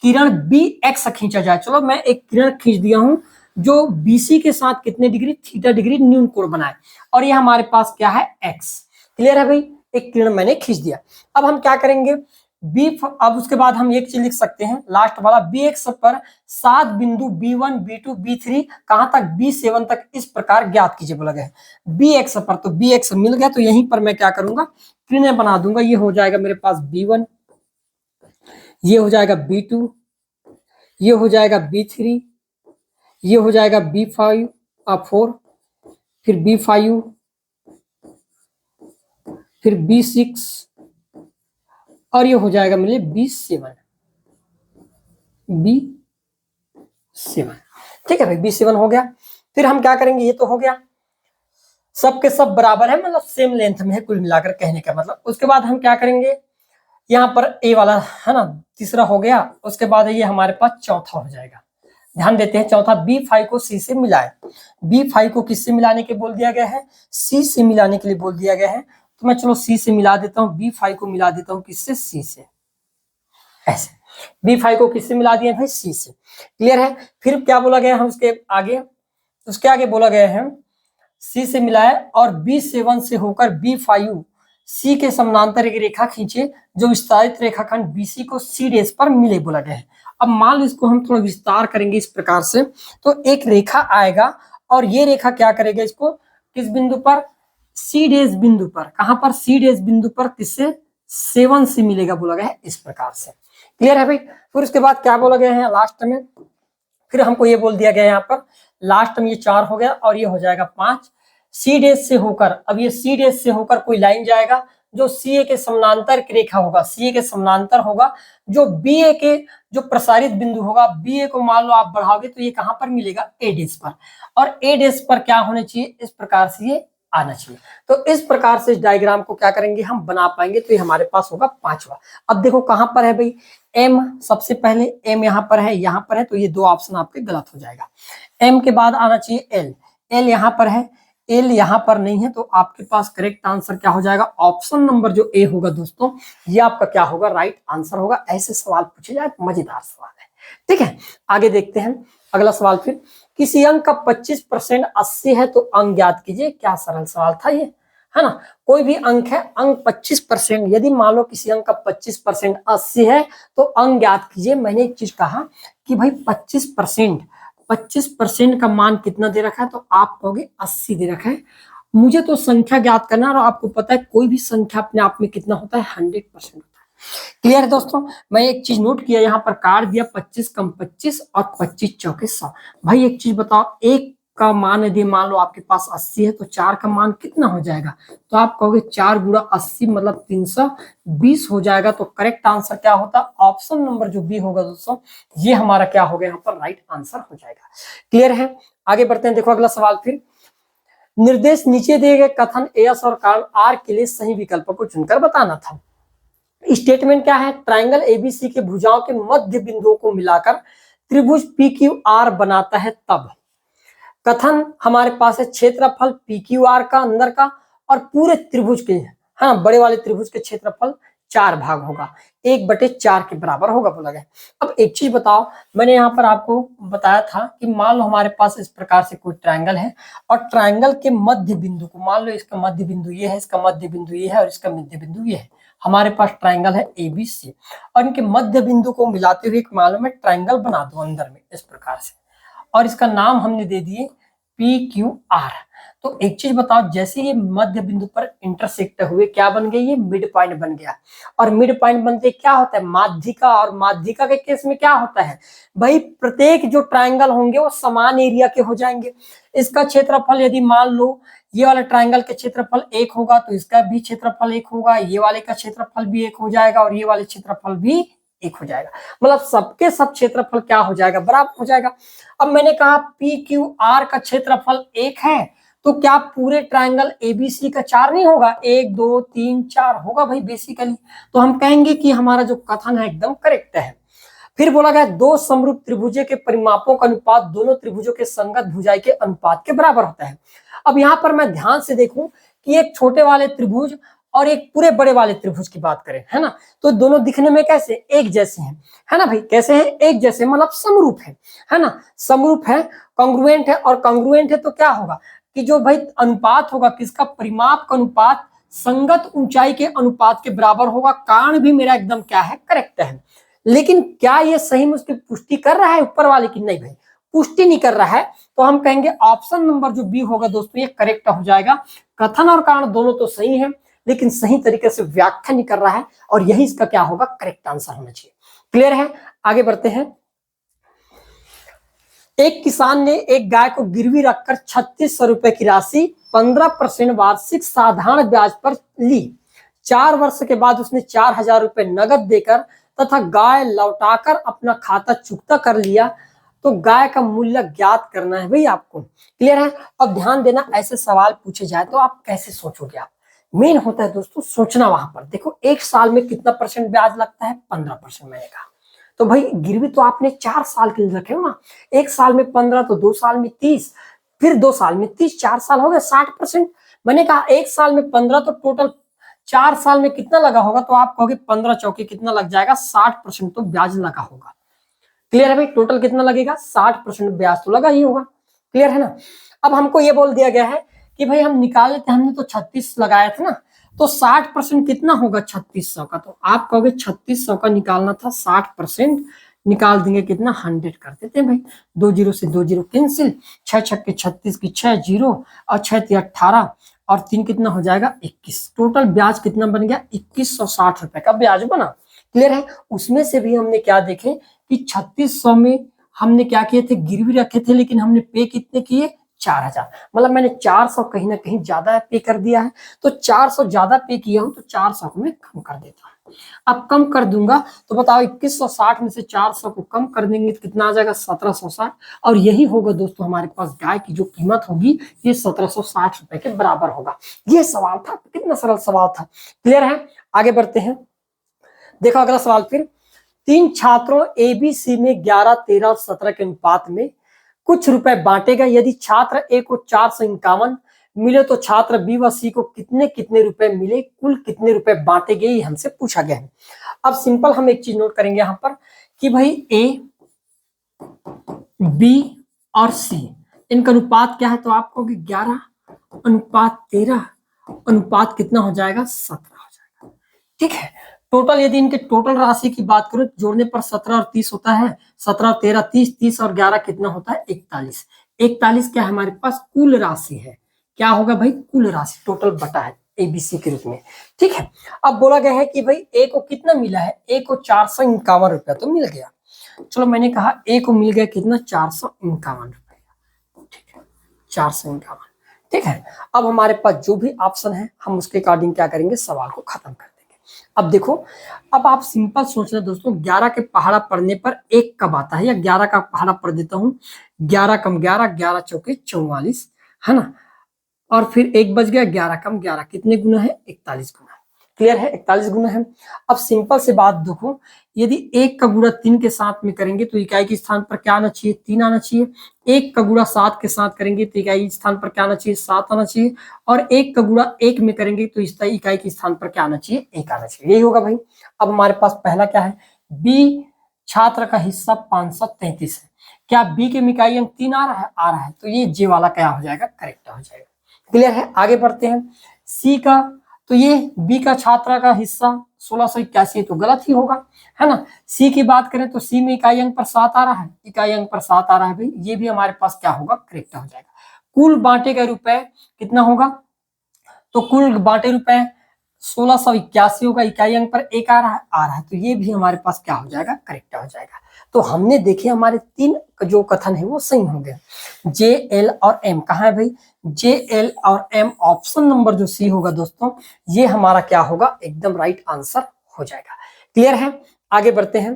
A: किरण BX खींचा जाए। चलो मैं एक किरण खींच दिया हूं जो BC के साथ कितने डिग्री, थीटा डिग्री न्यून कोण बनाए, और ये हमारे पास क्या है X। क्लियर है भाई, एक किरण मैंने खींच दिया। अब हम क्या करेंगे, अब उसके बाद हम एक चीज लिख सकते हैं लास्ट वाला, बी एक्स पर 7 बिंदु B1 B2 B3 कहां तक B7 तक इस प्रकार ज्ञात कीजिए बोला गया है। बी एक्स पर, तो बी एक्स मिल गया, तो यहीं पर मैं क्या करूंगा, किरणें बना दूंगा। ये हो जाएगा मेरे पास B1, ये हो जाएगा B2, ये हो जाएगा B3, ये हो जाएगा B5 4, फिर B5, फिर B6 और ये हो जाएगा मेरे B7। ठीक है भाई, B7 हो गया। फिर हम क्या करेंगे, ये तो हो गया, सबके सब बराबर है, मतलब सेम लेंथ में है कुल मिलाकर कहने का मतलब। उसके बाद हम क्या करेंगे, यहाँ पर ए वाला है ना, तीसरा हो गया। उसके बाद ये हमारे पास चौथा हो जाएगा। ध्यान देते हैं, चौथा B5 को C से मिलाए। B5 को किससे मिलाने के बोल दिया गया है, C से मिलाने के लिए बोल दिया गया है। तो मैं चलो C से मिला देता हूँ, B5 को मिला देता हूँ किससे, C से। ऐसे B5 को किससे मिला दिया भाई, C से। क्लियर है। फिर क्या बोला गया है उसके आगे बोला गया है C से मिलाए और B7 से होकर B5 C के समानांतर एक रेखा खींचे जो विस्तारित रेखाखंड BC को C' पर मिले बोला गया है। अब मान लो इसको हम थोड़ा विस्तार करेंगे इस प्रकार से, तो एक रेखा आएगा और ये रेखा क्या करेगा, इसको किस बिंदु पर, C' बिंदु पर। कहां पर, C' बिंदु पर किससे, 7 से मिलेगा बोला गया है इस प्रकार से। क्लियर है भाई। फिर उसके बाद क्या बोला गया है लास्ट में, फिर हमको ये बोल दिया गया है यहाँ पर लास्ट में, ये 4 हो गया और ये हो जाएगा 5। C' से होकर, अब ये C' से होकर कोई लाइन जाएगा जो CA के समानांतर की रेखा होगा, CA के समानांतर होगा, जो BA के जो प्रसारित बिंदु होगा, BA को मान लो आप बढ़ाओगे तो ये कहां पर मिलेगा, A' पर। और A' पर क्या होना चाहिए, इस प्रकार से ये आना चाहिए। तो इस प्रकार से इस डायग्राम को क्या करेंगे, हम बना पाएंगे। तो ये हमारे पास होगा 5वां। अब देखो कहां पर है भाई, M सबसे पहले, M यहाँ पर है, तो ये 2 ऑप्शन आपके गलत हो जाएगा। M के बाद आना चाहिए L, L यहाँ पर है, L यहाँ पर नहीं है, तो आपके पास करेक्ट आंसर क्या हो जाएगा, ऑप्शन नंबर जो A होगा दोस्तों, ये आपका क्या होगा, राइट आंसर होगा। ऐसे सवाल पूछे जाए, मजेदार सवाल है। ठीक है, आगे देखते हैं अगला सवाल। फिर किसी अंक का 25% 80 है तो अंक ज्ञात कीजिए। क्या सरल सवाल था ये, है ना। कोई भी अंक है, अंक 25%, यदि मान लो किसी अंक का 25% 80 है तो अंक ज्ञात कीजिए। मैंने एक चीज कहा कि भाई 25% का मान कितना दे रखा है, तो आप कहोगे 80 दे रखा है। मुझे तो संख्या ज्ञात करना, और आपको पता है कोई भी संख्या अपने आप में कितना होता है, 100% होता है। क्लियर है दोस्तों। मैं एक चीज नोट किया, यहाँ पर काट दिया 25 कम 25 और 25 चौके 100। भाई एक चीज बताओ, एक का मान यदि मान लो आपके पास 80 है तो 4 का मान कितना हो जाएगा, तो आप कहोगे 4 गुणा 80 मतलब 320 हो जाएगा। तो करेक्ट आंसर क्या होता, ऑप्शन नंबर जो बी होगा दोस्तों, ये हमारा क्या होगा, यहाँ पर राइट आंसर हो जाएगा। क्लियर है, आगे बढ़ते हैं। देखो अगला सवाल, फिर निर्देश नीचे दिए गए कथन एस और कारण आर के लिए सही विकल्प को चुनकर बताना था। स्टेटमेंट क्या है, ट्रायंगल एबीसी के भुजाओं के मध्य बिंदुओं को मिलाकर त्रिभुज PQR बनाता है तब। कथन हमारे पास है क्षेत्रफल PQR का अंदर का और पूरे त्रिभुज के, हाँ बड़े वाले त्रिभुज के क्षेत्रफल 4 भाग होगा, 1/4 के बराबर होगा बोला गया। अब एक चीज बताओ, मैंने यहाँ पर आपको बताया था कि मान लो हमारे पास इस प्रकार से कोई ट्रायंगल है और ट्रायंगल के मध्य बिंदु को, मान लो इसका मध्य बिंदु ये है, इसका मध्य बिंदु ये है और इसका मध्य बिंदु ये है। हमारे पास ट्रायंगल है ABC और इनके मध्य बिंदु को मिलाते हुए एक मान लो मैं ट्रायंगल बना दूं अंदर में इस प्रकार से, और इसका नाम हमने दे दिए PQR। तो एक चीज बताओ, जैसे ये मध्य बिंदु पर इंटरसेक्ट हुए क्या बन गए, ये मिड पॉइंट बन गया। और मिड पॉइंट बनते क्या होता है, माध्यिका। और माध्यिका के केस में क्या होता है भाई, प्रत्येक जो ट्रायंगल होंगे वो समान एरिया के हो जाएंगे। इसका क्षेत्रफल यदि मान लो ये वाला ट्रायंगल का क्षेत्रफल 1 होगा तो इसका भी क्षेत्रफल 1 होगा, ये वाले का क्षेत्रफल भी 1 हो जाएगा और ये वाले क्षेत्रफल भी 1 हो जाएगा। मतलब सबके सब क्षेत्रफल क्या हो जाएगा, बराबर हो जाएगा। अब मैंने कहा PQR का क्षेत्रफल 1 है, तो क्या पूरे ट्रायंगल ABC का 4 नहीं होगा, 1 2 3 4 होगा भाई बेसिकली। तो हम कहेंगे कि हमारा जो कथन है एकदम करेक्ट है। फिर बोला गया दो समरूप त्रिभुजों के परिमापों का अनुपात दोनों त्रिभुजों के संगत भुजाई के अनुपात के बराबर होता है। अब यहाँ पर मैं ध्यान से देखूं कि एक छोटे वाले त्रिभुज और एक पूरे बड़े वाले त्रिभुज की बात करें, है ना, तो दोनों दिखने में कैसे, एक जैसे हैं, है ना भाई, कैसे हैं, एक जैसे, मतलब समरूप है ना, समरूप है, कांग्रुएंट है। और कांग्रुएंट है तो क्या होगा कि जो भाई अनुपात होगा किसका, परिमाप का अनुपात संगत ऊंचाई के अनुपात के बराबर होगा। कारण भी मेरा एकदम क्या है, करेक्ट है। लेकिन क्या ये सही में उसकी पुष्टि कर रहा है ऊपर वाले की? नहीं भाई, पुष्टि नहीं कर रहा है। तो हम कहेंगे ऑप्शन नंबर जो बी होगा दोस्तों ये करेक्ट हो जाएगा। कथन और कारण दोनों तो सही है, लेकिन सही तरीके से व्याख्या नहीं कर रहा है, और यही इसका क्या होगा, करेक्ट आंसर होना चाहिए। क्लियर है? आगे बढ़ते हैं। एक किसान ने एक गाय को गिरवी रखकर 3600 रुपए की राशि 15% वार्षिक साधारण ब्याज पर ली। 4 वर्ष के बाद उसने 4000 रुपए नगद देकर तथा गाय लौटाकर अपना खाता चुकता कर लिया। तो गाय का मूल्य ज्ञात करना है भाई आपको। क्लियर है? अब ध्यान देना, ऐसे सवाल पूछे जाए तो आप कैसे सोचोगे। आप मेन होता है दोस्तों सोचना। वहां पर देखो, एक साल में कितना परसेंट ब्याज लगता है? 15%। मैंने कहा तो भाई गिरवी तो आपने 4 साल के लिए रखे हो ना। एक साल में 15, तो 2 साल में 30, फिर 2 साल में 30, 4 साल हो गए 60%। मैंने कहा एक साल में 15, तो टोटल 4 साल में कितना लगा होगा? तो आप कहोगे 15 चौके कितना लग जाएगा? 60% तो ब्याज लगा होगा। क्लियर है भाई? टोटल कितना लगेगा? 60% ब्याज तो लगा ही होगा। क्लियर है ना? अब हमको ये बोल दिया गया है कि भाई हम निकाले थे, हमने तो 36 लगाया था ना, तो 60% कितना होगा 3600 का? तो आप कहोगे 3600 का निकालना था, 60% निकाल देंगे कितना? 100 कर देते हैं भाई। 2 जीरो से 2 जीरो कैंसिल, 6 छक्के 36 की 6 जीरो, और 6 थी 18, और 3 कितना हो जाएगा? 21। टोटल ब्याज कितना बन गया? 2160 रुपए का ब्याज बना। क्लियर है? उसमें से भी हमने क्या देखे कि 3600 में हमने क्या किए थे? गिरवी रखे थे, लेकिन हमने पे कितने किए? 4000। मतलब मैंने 400 कहीं ना कहीं ज्यादा पे कर दिया है। तो 400 ज्यादा पे किया हूं, तो 400 को मैं कम कर देता हूं। अब कम कर दूंगा तो बताओ 2160 में से 400 को कम कर देंगे तो कितना आ जाएगा? 1760। और यही होगा दोस्तों हमारे पास गाय की जो कीमत होगी, ये 1760 रुपए के बराबर होगा। ये सवाल था, कितना सरल सवाल था। क्लियर है? आगे बढ़ते हैं। देखो अगला सवाल फिर। 3 छात्रों एबीसी में 11, 13 और 17 के अनुपात में कुछ रुपए बांटे गए। यदि छात्र ए को 451 मिले तो छात्र बी व सी को कितने कितने रुपए मिले, कुल कितने रुपए बांटे गए, हमसे पूछा गया है। अब सिंपल हम एक चीज नोट करेंगे यहां पर कि भाई ए, बी और सी, इनका अनुपात क्या है? तो आप कहोगे 11 अनुपात 13 अनुपात कितना हो जाएगा? 17 हो जाएगा। ठीक है? टोटल यदि इनके टोटल राशि की बात करूं, जोड़ने पर 17 और 30 होता है, 17 और 13 30, 30 और 11 कितना होता है? 41। 41 क्या है हमारे पास? कुल राशि है। क्या होगा भाई? कुल राशि, टोटल बटा है एबीसी के रूप में। ठीक है? अब बोला गया है कि भाई ए को कितना मिला है? ए को 451 रुपया तो मिल गया। चलो मैंने कहा ए को मिल गया कितना? 451 रुपया। ठीक है? 451। ठीक है? अब हमारे पास जो भी ऑप्शन है हम उसके अकॉर्डिंग क्या करेंगे? सवाल को खत्म कर देंगे। अब देखो, अब आप सिंपल सोच रहे दोस्तों, 11 के पहाड़ा पड़ने पर 1 कब आता है? या 11 का पहाड़ा पढ़ देता हूं। 11 कम 11, 11 चौके 44, है ना? और फिर 1 बज गया, 11 कम 11 कितने गुना है? 41 गुना। क्लियर है? 41 गुना है। अब सिंपल से बात देखो, यदि 1 का गुणा 3 के साथ में करेंगे तो इकाई के स्थान पर क्या आना चाहिए? 3 आना चाहिए। 1 का गुणा 7 के साथ करेंगे तो इकाई के स्थान पर क्या आना चाहिए? 7 आना चाहिए। और 1 का गुणा 1 में करेंगे तो इस इकाई के स्थान पर क्या आना चाहिए? 1 आना चाहिए। यही होगा भाई। अब हमारे पास पहला क्या है? बी छात्र का हिस्सा 533 है। क्या बी के इकाई अंक 3 आ रहा है? आ रहा है। तो ये जे वाला क्या हो जाएगा? करेक्ट हो जाएगा। क्लियर है? आगे बढ़ते हैं। सी का, तो ये बी का छात्रा का हिस्सा 1681, तो गलत ही होगा, है ना? सी की बात करें तो सी में इकाई अंक पर 7 आ रहा है, इकाई अंक पर 7 आ रहा है भाई, ये भी हमारे पास क्या होगा? करेक्ट हो जाएगा। कुल बांटे गए रुपए कितना होगा? तो कुल बांटे रुपए 1681 होगा, इकाई अंक पर 1 आ रहा है, तो ये भी हमारे पास क्या हो जाएगा? करेक्ट हो जाएगा। तो हमने देखे हमारे 3 जो कथन है वो सही होंगे। जे, एल और एम कहाँ है भाई? जे, एल और एम, ऑप्शन नंबर जो सी होगा दोस्तों, ये हमारा क्या होगा? एकदम राइट आंसर हो जाएगा। क्लियर है? आगे बढ़ते हैं।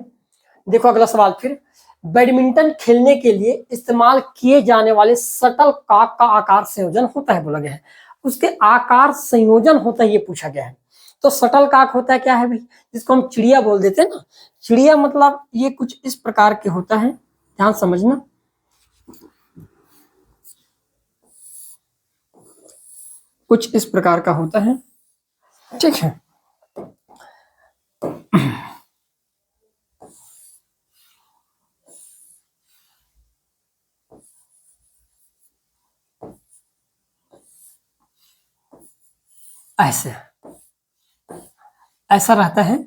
A: देखो अगला सवाल फिर। बैडमिंटन खेलने के लिए इस्तेमाल किए जाने वाले शटल कॉक का आकार संयोजन होता है, बोला गया है। उसके आकार संयोजन होता है, ये पूछा गया है। तो शटल कॉक होता है क्या है भाई? जिसको हम चिड़िया बोल देते हैं ना। चिड़िया मतलब ये कुछ इस प्रकार के होता है, ध्यान समझना। कुछ इस प्रकार का होता है। ठीक है? ऐसे ऐसा रहता है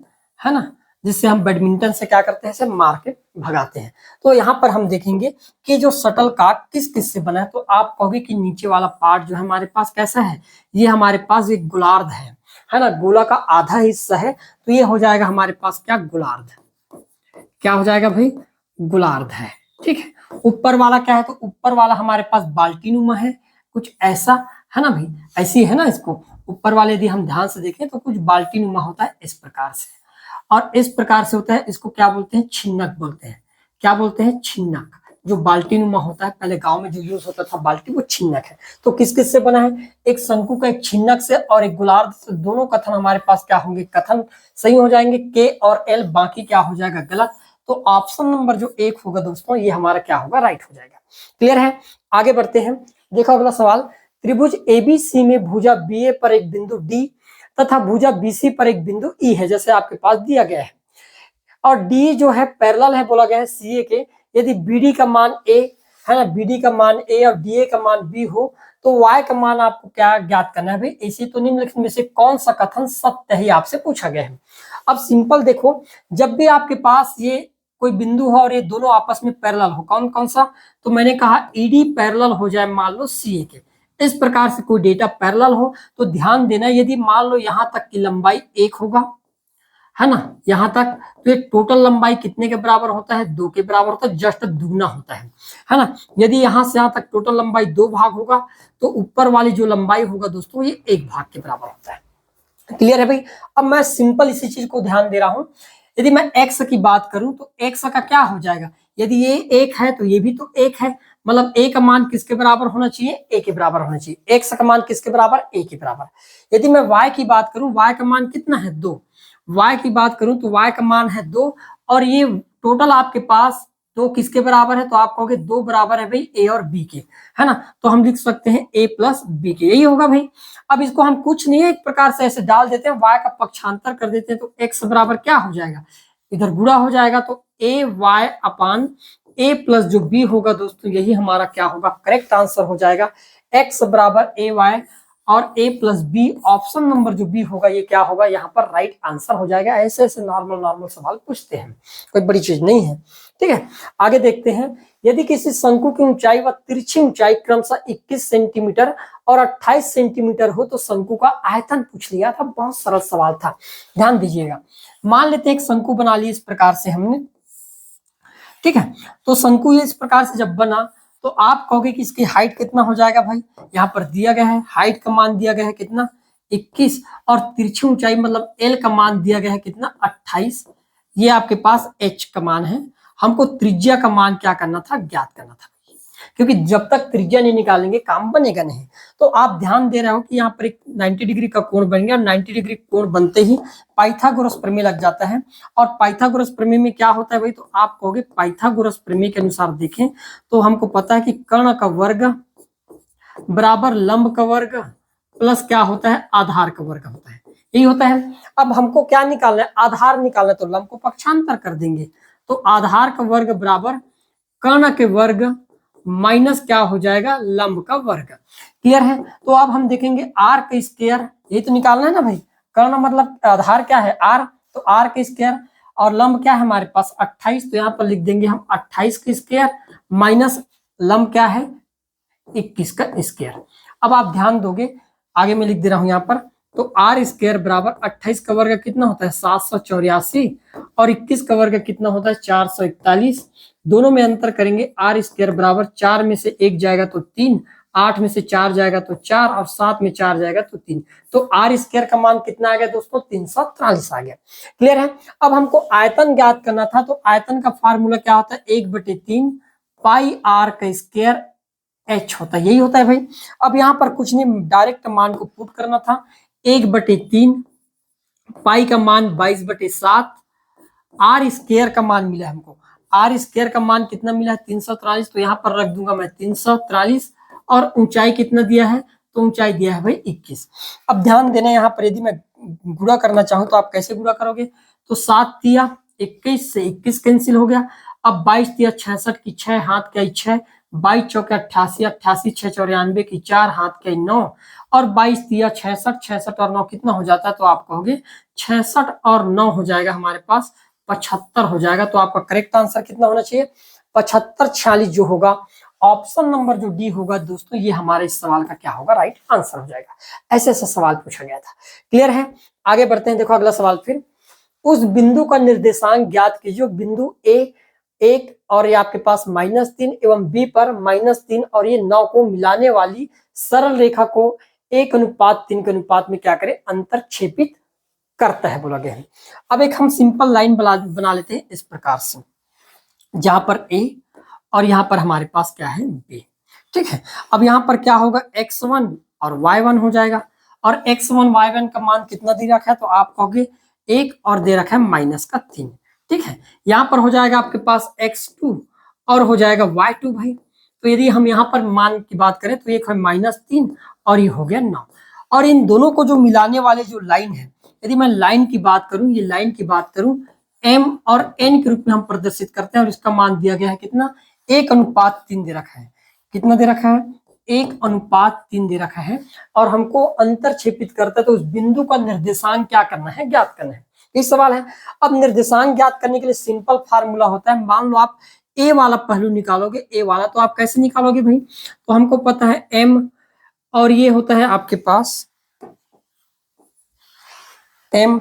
A: ना, जिससे हम बैडमिंटन से क्या करते हैं, इसे मार के भगाते हैं। तो यहाँ पर हम देखेंगे कि जो शटल कॉक किस किस से बना है। तो आप कहोगे कि नीचे वाला पार्ट जो है हमारे पास कैसा है, ये हमारे पास एक गोलार्ध है ना, गोला का आधा हिस्सा है, तो ये हो जाएगा हमारे पास क्या, गोलार्ध। क्या हो जाएगा भाई, गोलार्ध है। ठीक है, ऊपर वाला क्या है, तो ऊपर वाला हमारे पास बाल्टीनुमा है, कुछ ऐसा है ना भाई, ऐसी है ना, इसको ऊपर वाले यदि हम ध्यान से देखें तो कुछ बाल्टीनुमा होता है इस प्रकार से, और इस प्रकार से होता है। इसको क्या बोलते हैं, छिन्नक बोलते हैं। क्या बोलते हैं, छिन्नक। जो बाल्टीनुमा होता है, पहले गांव में जो यूज होता था बाल्टी, वो छिन्नक है। तो किस किस से बना है, एक शंकु का एक छिन्नक से और एक गोलार्ध से। दोनों कथन हमारे पास क्या होंगे, कथन सही हो जाएंगे, के और एल, बाकी क्या हो जाएगा, गलत। तो ऑप्शन नंबर जो 1 होगा दोस्तों, ये हमारा क्या होगा, राइट हो जाएगा। क्लियर है, आगे बढ़ते हैं। देखो अगला सवाल, त्रिभुज एबीसी में भुजा बीए पर एक बिंदु डी तथा भुजा बीसी पर एक बिंदु ई है, जैसे आपके पास दिया गया है, और डी जो है पैरेलल है बोला गया है सीए के। यदि बीडी का मान ए है ना, बीडी का मान ए और डीए का मान बी हो, तो वाई का मान आपको क्या ज्ञात करना है भाई, इसी तो निम्नलिखित में से कौन सा कथन सत्य है, आपसे पूछा गया है। अब सिंपल देखो, जब भी आपके पास ये कोई बिंदु हो और ये दोनों आपस में पैरेलल हो, कौन कौन सा, तो मैंने कहा ईडी पैरेलल हो जाए मान लो सीए के। इस प्रकार से कोई डेटा पैरेलल हो तो ध्यान देना, यदि मान लो यहां तक की लंबाई 1 होगा, है ना, यहां तक, तो ये टोटल लंबाई कितने के बराबर होता है, 2 के बराबर होता है, जस्ट दुगना होता है ना। यदि यहां से यहां तक टोटल लंबाई 2 भाग होगा, तो ऊपर वाली जो लंबाई होगा दोस्तों, ये 1 भाग के बराबर होता है। क्लियर है भाई। अब मैं सिंपल इसी चीज को ध्यान दे रहा हूं, यदि मैं x की बात करूं तो x का क्या हो जाएगा, यदि ये 1 है तो ये भी तो 1 है, मतलब a का मान किसके बराबर होना चाहिए, a के बराबर होना चाहिए। x का मान किसके बराबर, a के बराबर। यदि मैं y की बात करूं, y का मान कितना है, 2। y की बात करूं तो y का मान है 2, और ये टोटल आपके पास 2 किसके बराबर है, तो आप कहोगे 2 बराबर है भाई a और b के, है ना। तो हम लिख सकते हैं a प्लस b के, यही होगा भाई। अब इसको हम कुछ नहीं है, एक प्रकार से ऐसे डाल देते हैं, y का पक्षांतर कर देते हैं, तो x बराबर क्या हो जाएगा, इधर गुणा हो जाएगा, तो ए वाई अपान ए प्लस जो b होगा दोस्तों, यही हमारा क्या होगा, करेक्ट आंसर हो जाएगा। x बराबर ए वाई और a plus b, option number जो बी होगा, ये क्या होगा, यहाँ पर राइट आंसर हो जाएगा। ऐसे ऐसे नॉर्मल सवाल पूछते हैं, कोई बड़ी चीज नहीं है। ठीक है, आगे देखते हैं। यदि किसी शंकु की ऊंचाई व तिरछी ऊंचाई क्रमशः 21 सेंटीमीटर और 28 सेंटीमीटर हो, तो शंकु का आयतन पूछ लिया था। बहुत सरल सवाल था, ध्यान दीजिएगा। मान लेते हैं एक शंकु बना ली इस प्रकार से हमने, ठीक है। तो शंकु इस प्रकार से जब बना, तो आप कहोगे कि इसकी हाइट कितना हो जाएगा भाई, यहाँ पर दिया गया है, हाइट का मान दिया गया है कितना, 21, और तिरछी ऊंचाई मतलब एल का मान दिया गया है कितना, 28। ये आपके पास एच का मान है, हमको त्रिज्या का मान क्या करना था, ज्ञात करना था, क्योंकि जब तक त्रिज्या नहीं निकालेंगे काम बनेगा नहीं। तो आप ध्यान दे रहे हो कि यहाँ पर एक 90 डिग्री का कोण बन गया, और 90 डिग्री कोण बनते ही पाइथागोरस प्रमेय लग जाता है। और पाइथागोरस प्रमेय में क्या होता है भाई, तो आप कहोगे पाइथागोरस प्रमेय के अनुसार देखें तो हमको पता है कि कर्ण का वर्ग बराबर लंब का वर्ग प्लस क्या होता है, आधार का वर्ग होता है, यही होता है। अब हमको क्या निकालना है, आधार निकालना है, तो लंब को पक्षांतर कर देंगे, तो आधार का वर्ग बराबर कर्ण के वर्ग माइनस क्या हो जाएगा, लंब का वर्ग। क्लियर है। तो अब हम देखेंगे आर का स्क्वायर, यही तो निकालना है ना भाई, कर्ण मतलब आधार क्या है, आर, तो आर का स्क्वायर, और लंब क्या है हमारे पास 28, तो यहाँ पर लिख देंगे हम 28 का स्क्वायर माइनस लंब क्या है 21 का स्क्वायर। अब आप ध्यान दोगे, आगे मैं लिख दे रहा हूं यहाँ पर, तो आर स्क्वायर बराबर 28 का वर्ग कितना होता है 784, और 21 का वर्ग कितना होता है 441। दोनों में अंतर करेंगे, आर स्क्वायर बराबर 4 में से 1 जाएगा तो 3, 8 में से 4 जाएगा तो 4, और 7 में 4 जाएगा तो 3। तो आर स्क्वायर का मान कितना आ गया दोस्तों, 343 आ गया। क्लियर है। अब हमको आयतन ज्ञात करना था, तो आयतन का फार्मूला क्या होता है, 1/3 पाई आर का स्क्वायर एच होता है, यही होता है भाई। अब यहाँ पर कुछ नहीं, डायरेक्ट मान को पुट करना था, 1/3 पाई का मान 22/7, आर स्क्वायर का मान मिला है हमको, आर स्क्वायर का मान कितना मिला है 343, तो यहाँ पर रख दूंगा मैं 343, और ऊंचाई कितना दिया है, तो ऊंचाई दिया है भाई 21। अब ध्यान देना, यहाँ पर यदि मैं गुणा करना चाहूं तो आप कैसे गुणा करोगे, तो 7 दिया 21 से 21 कैंसिल हो गया, अब 22 तिया 66 की 6 हाथ के 6, 22 चौके 88, 88 6 94 की 4 हाथ के 9 और 22 तिया 66, 66 और 9 कितना हो जाता है? तो आप कहोगे 66 और 9 हो जाएगा हमारे पास 75 हो जाएगा। तो आपका करेक्ट आंसर कितना होना चाहिए? 75 46 जो होगा ऑप्शन नंबर जो डी होगा दोस्तों, ये हमारे इस सवाल का क्या होगा? राइट आंसर हो जाएगा। ऐसे ऐसा सवाल पूछा गया था। क्लियर है? आगे बढ़ते हैं। देखो अगला सवाल फिर, उस बिंदु का निर्देशांक ज्ञात कीजिए। बिंदु ए 1 और ये आपके पास -3 एवं बी पर -3 और ये 9 को मिलाने वाली सरल रेखा को 1:3 के अनुपात में क्या करें? अंतरक्षेपित करता है बोला गया है। अब एक हम सिंपल लाइन बना लेते हैं इस प्रकार से, जहां पर ए और यहाँ पर हमारे पास क्या है? बी। ठीक है, अब यहाँ पर क्या होगा? x1 और y1 हो जाएगा और x1 y1 का मान कितना दे रखा है? तो आप कहोगे 1 और दे रखा है -3। ठीक है, यहाँ पर हो जाएगा आपके पास x2 और हो जाएगा y2 भाई। तो यदि हम यहाँ पर मान की बात करें तो एक है -3 और ये हो गया 9। और इन दोनों को जो मिलाने वाले जो लाइन है, यदि मैं लाइन की बात करूं, ये लाइन की बात करूं, m और n के रूप में हम प्रदर्शित करते हैं और इसका मान दिया गया है कितना? 1:3 दे रखा है। कितना दे रखा है? 1:3 दे रखा है और हमको अंतरक्षेपित करता है। तो उस बिंदु का निर्देशांक क्या करना है? ज्ञात करना है। ये सवाल है। अब निर्देशांक ज्ञात करने के लिए सिंपल फार्मूला होता है। मान लो आप ए वाला पहलू निकालोगे, ए वाला, तो आप कैसे निकालोगे भाई? तो हमको पता है m और ये होता है आपके पास m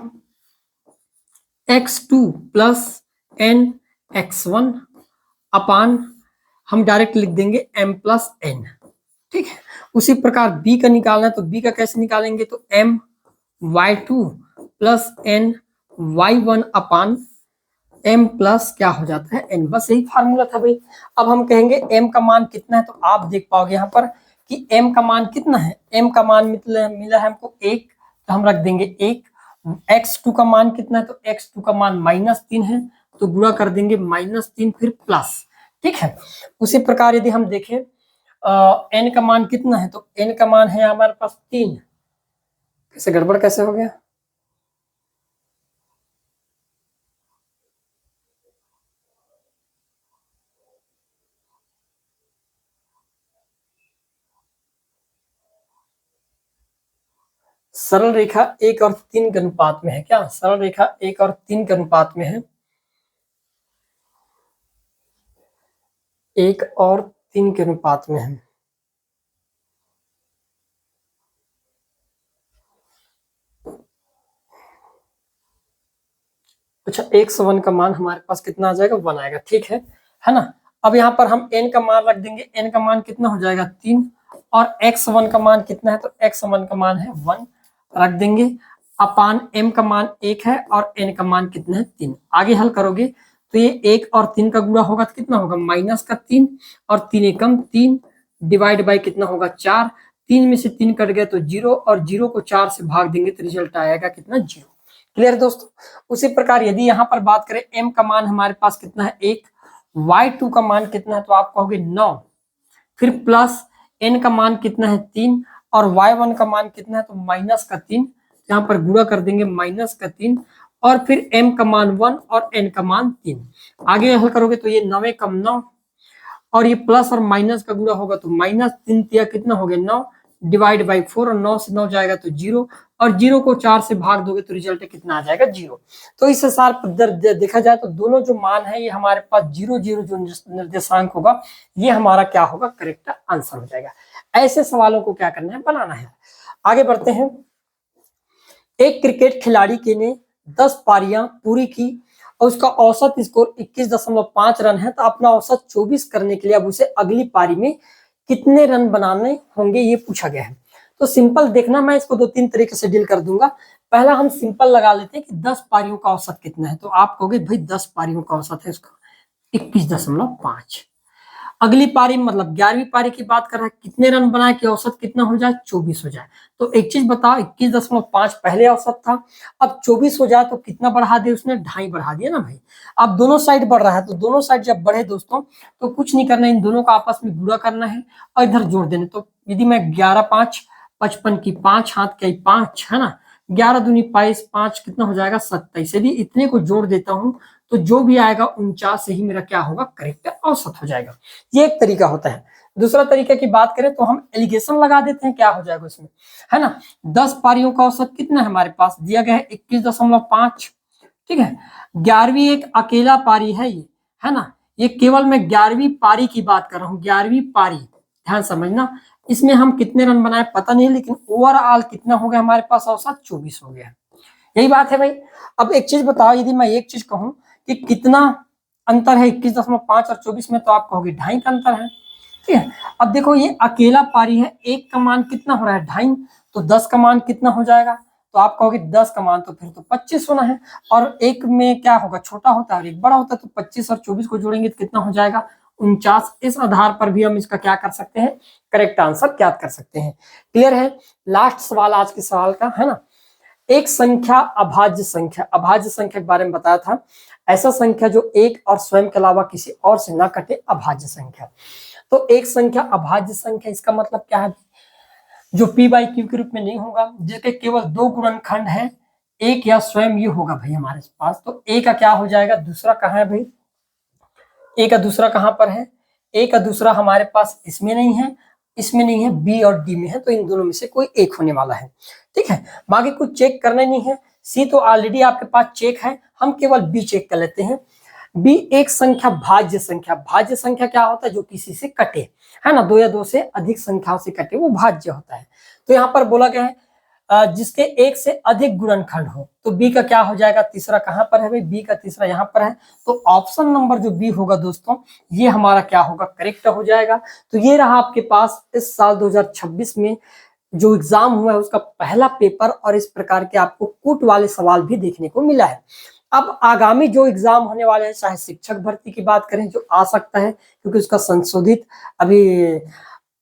A: x2 plus n x1 अपान हम डायरेक्ट लिख देंगे m प्लस n। ठीक है, उसी प्रकार b का निकालना है तो b का कैसे निकालेंगे? तो m y2 plus n y1 अपान m प्लस क्या हो जाता है? n। बस यही फार्मूला था भाई। अब हम कहेंगे m का मान कितना है? तो आप देख पाओगे यहाँ पर कि m का मान कितना है? m का मान मिला है हमको 1, तो हम रख देंगे 1। x2 का मान कितना है? तो x2 का मान -3 है, तो गुणा कर देंगे -3 फिर प्लस। ठीक है, उसी प्रकार यदि हम देखें n का मान कितना है? तो n का मान है हमारे पास 3। कैसे गड़बड़ कैसे हो गया? सरल रेखा 1 और 3 के अनुपात में है क्या? सरल रेखा 1 और 3 के अनुपात में है। 1 और 3 के अनुपात में है। अच्छा, 101 का मान हमारे पास कितना आ जाएगा? 1 आएगा। ठीक है ना? अब यहाँ पर हम n का मान रख देंगे। n का मान कितना हो जाएगा? 3 और x1 का मान कितना है? तो x1 का मान है 1 रख देंगे अपान m का मान 1 है और n का मान कितना है? 3। आगे हल करोगे तो ये 1 और 3 का गुणा होगा तो कितना होगा? -3 और 3 एकम 3 डिवाइड बाई कितना होगा? 4। 3 में से 3 कट गया तो 0 और 0 को 4 से भाग देंगे तो रिजल्ट आएगा कितना? 0। क्लियर दोस्तों? उसी प्रकार यदि यहाँ पर बात करें m का मान हमारे पास कितना है? 1, y2 का मान कितना है? तो आप कहोगे 9, फिर प्लस n का मान कितना है? 3 और y1 का मान कितना है? तो -3। यहाँ पर गुणा कर देंगे -3 और फिर m का मान 1 और n का मान 3। आगे हल करोगे तो ये 9 कम 9 और ये प्लस और माइनस का गुणा होगा तो -3 तिया कितना हो गया? 9 डिवाइड बाई 4 और 9 से 9 जाएगा तो 0 और 0 को 4 से भाग दोगे तो रिजल्ट कितना आ जाएगा? 0। तो इस हिसाब देखा जाए तो दोनों जो मान है ये हमारे पास 0 0 जो निर्देशांक होगा ये हमारा क्या होगा? करेक्ट आंसर हो जाएगा। ऐसे सवालों को क्या करना है? बनाना है। आगे बढ़ते हैं। एक क्रिकेट खिलाड़ी के ने 10 पारियां पूरी की और उसका औसत स्कोर 21.5 रन है, तो अपना औसत 24 करने के लिए अब उसे अगली पारी में कितने रन बनाने होंगे ये पूछा गया है। तो सिंपल देखना, मैं इसको 2-3 तरीके से डील कर दूंगा। पहला हम सिंपल लगा लेते हैं कि 10 पारियों का औसत कितना है। तो आप कहोगे भाई 10 पारियों का औसत है उसका 21.5। अगली पारी मतलब 11वीं पारी की बात कर रहा है, कितने रन बनाए कि औसत कितना हो जाए? 24 हो जाए। तो एक चीज बताओ, 21.5 पहले औसत था, अब 24 हो जाए तो कितना बढ़ा दिया उसने? 2.5 बढ़ा दिया ना भाई। अब दोनों साइड बढ़ रहा है, तो दोनों साइड जब बढ़े दोस्तों तो कुछ नहीं करना, इन दोनों का आपस में गुणा करना है और इधर जोड़ देने। तो यदि मैं 11 5 55 की 5 हाथ के 5 है ना, 11 दूनी 22 5 कितना हो जाएगा? 27। यदि इतने को जोड़ देता हूँ तो जो भी आएगा 49 से ही मेरा क्या होगा, करेक्ट औसत हो जाएगा। ये एक तरीका होता है। दूसरा तरीका की बात करें तो हम एलिगेशन लगा देते हैं, क्या हो जाएगा उसमें, है ना। 10 पारियों का औसत कितना है हमारे पास दिया गया है 21.5, ठीक है। 11वीं एक अकेला पारी है ये, है ना। ये केवल मैं 11वीं पारी की बात कर रहा हूँ, 11वीं पारी, ध्यान समझना। इसमें हम कितने रन बनाए पता नहीं, लेकिन ओवरऑल कितना हो गया हमारे पास औसत 24 हो गया। यही बात है भाई। अब एक चीज बताओ, यदि मैं एक चीज कहूं कि कितना अंतर है 21.5 और 24 में, तो आप कहोगे 2.5 का अंतर है, ठीक है। अब देखो ये अकेला पारी है, एक का मान कितना हो रहा है 2.5, तो 10 का मान कितना हो जाएगा, तो आप कहोगे 10 का मान तो फिर तो 25 होना है, और एक में क्या होगा, छोटा होता है और एक बड़ा होता है, तो 25 और 24 को जोड़ेंगे तो कितना हो जाएगा 49। इस आधार पर भी हम इसका क्या कर सकते हैं, करेक्ट आंसर ज्ञात कर सकते हैं। क्लियर है। लास्ट सवाल आज के सवाल का, है ना। एक संख्या अभाज्य संख्या, अभाज्य संख्या के बारे में बताया था, ऐसा संख्या जो एक और स्वयं के अलावा किसी और से ना कटे, अभाज्य संख्या। तो एक संख्या अभाज्य संख्या, इसका मतलब क्या है, जो p/q के रूप में नहीं होगा, जिसके केवल 2 गुणनखंड है, एक या स्वयं ये होगा भाई हमारे पास। तो ए का क्या हो जाएगा, दूसरा कहाँ है भाई, ए का दूसरा कहां पर है, ए का दूसरा हमारे पास इसमें नहीं है, इसमें नहीं है, बी और डी में है, तो इन दोनों में से कोई एक होने वाला है, ठीक है। बाकी कुछ चेक करना नहीं है, सी तो ऑलरेडी आपके पास चेक है, हम केवल बी चेक कर लेते हैं। बी एक संख्या भाज्य संख्या, भाज्य संख्या क्या होता है, जो किसी से कटे, है ना, 2 या 2 से अधिक संख्याओं से कटे, वो भाज्य होता है। तो यहाँ पर बोला गया है जिसके एक से अधिक गुणनखंड हो, तो बी का क्या हो जाएगा, तीसरा कहां पर है भाई, बी का तीसरा यहाँ पर है, तो ऑप्शन नंबर जो बी होगा दोस्तों, ये हमारा क्या होगा, करेक्ट हो जाएगा। तो ये रहा आपके पास इस साल 2026 में जो एग्जाम हुआ है उसका पहला पेपर, और इस प्रकार के आपको कूट वाले सवाल भी देखने को मिला है। अब आगामी जो एग्जाम होने वाले हैं, चाहे शिक्षक भर्ती की बात करें जो आ सकता है, क्योंकि उसका संशोधित अभी,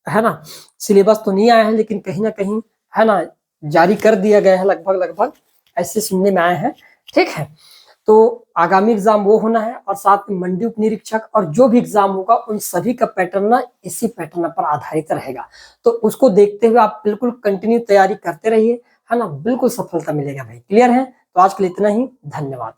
A: है ना, सिलेबस तो नहीं आया है, लेकिन कहीं ना कहीं, है ना, जारी कर दिया गया है, लगभग ऐसे सुनने में आए हैं, ठीक है। तो आगामी एग्जाम वो होना है, और साथ में मंडी उप निरीक्षक और जो भी एग्जाम होगा उन सभी का पैटर्न ना इसी पैटर्न पर आधारित रहेगा। तो उसको देखते हुए आप बिल्कुल कंटिन्यू तैयारी करते रहिए, है ना, बिल्कुल सफलता मिलेगा भाई। क्लियर है। तो आज के लिए इतना ही, धन्यवाद।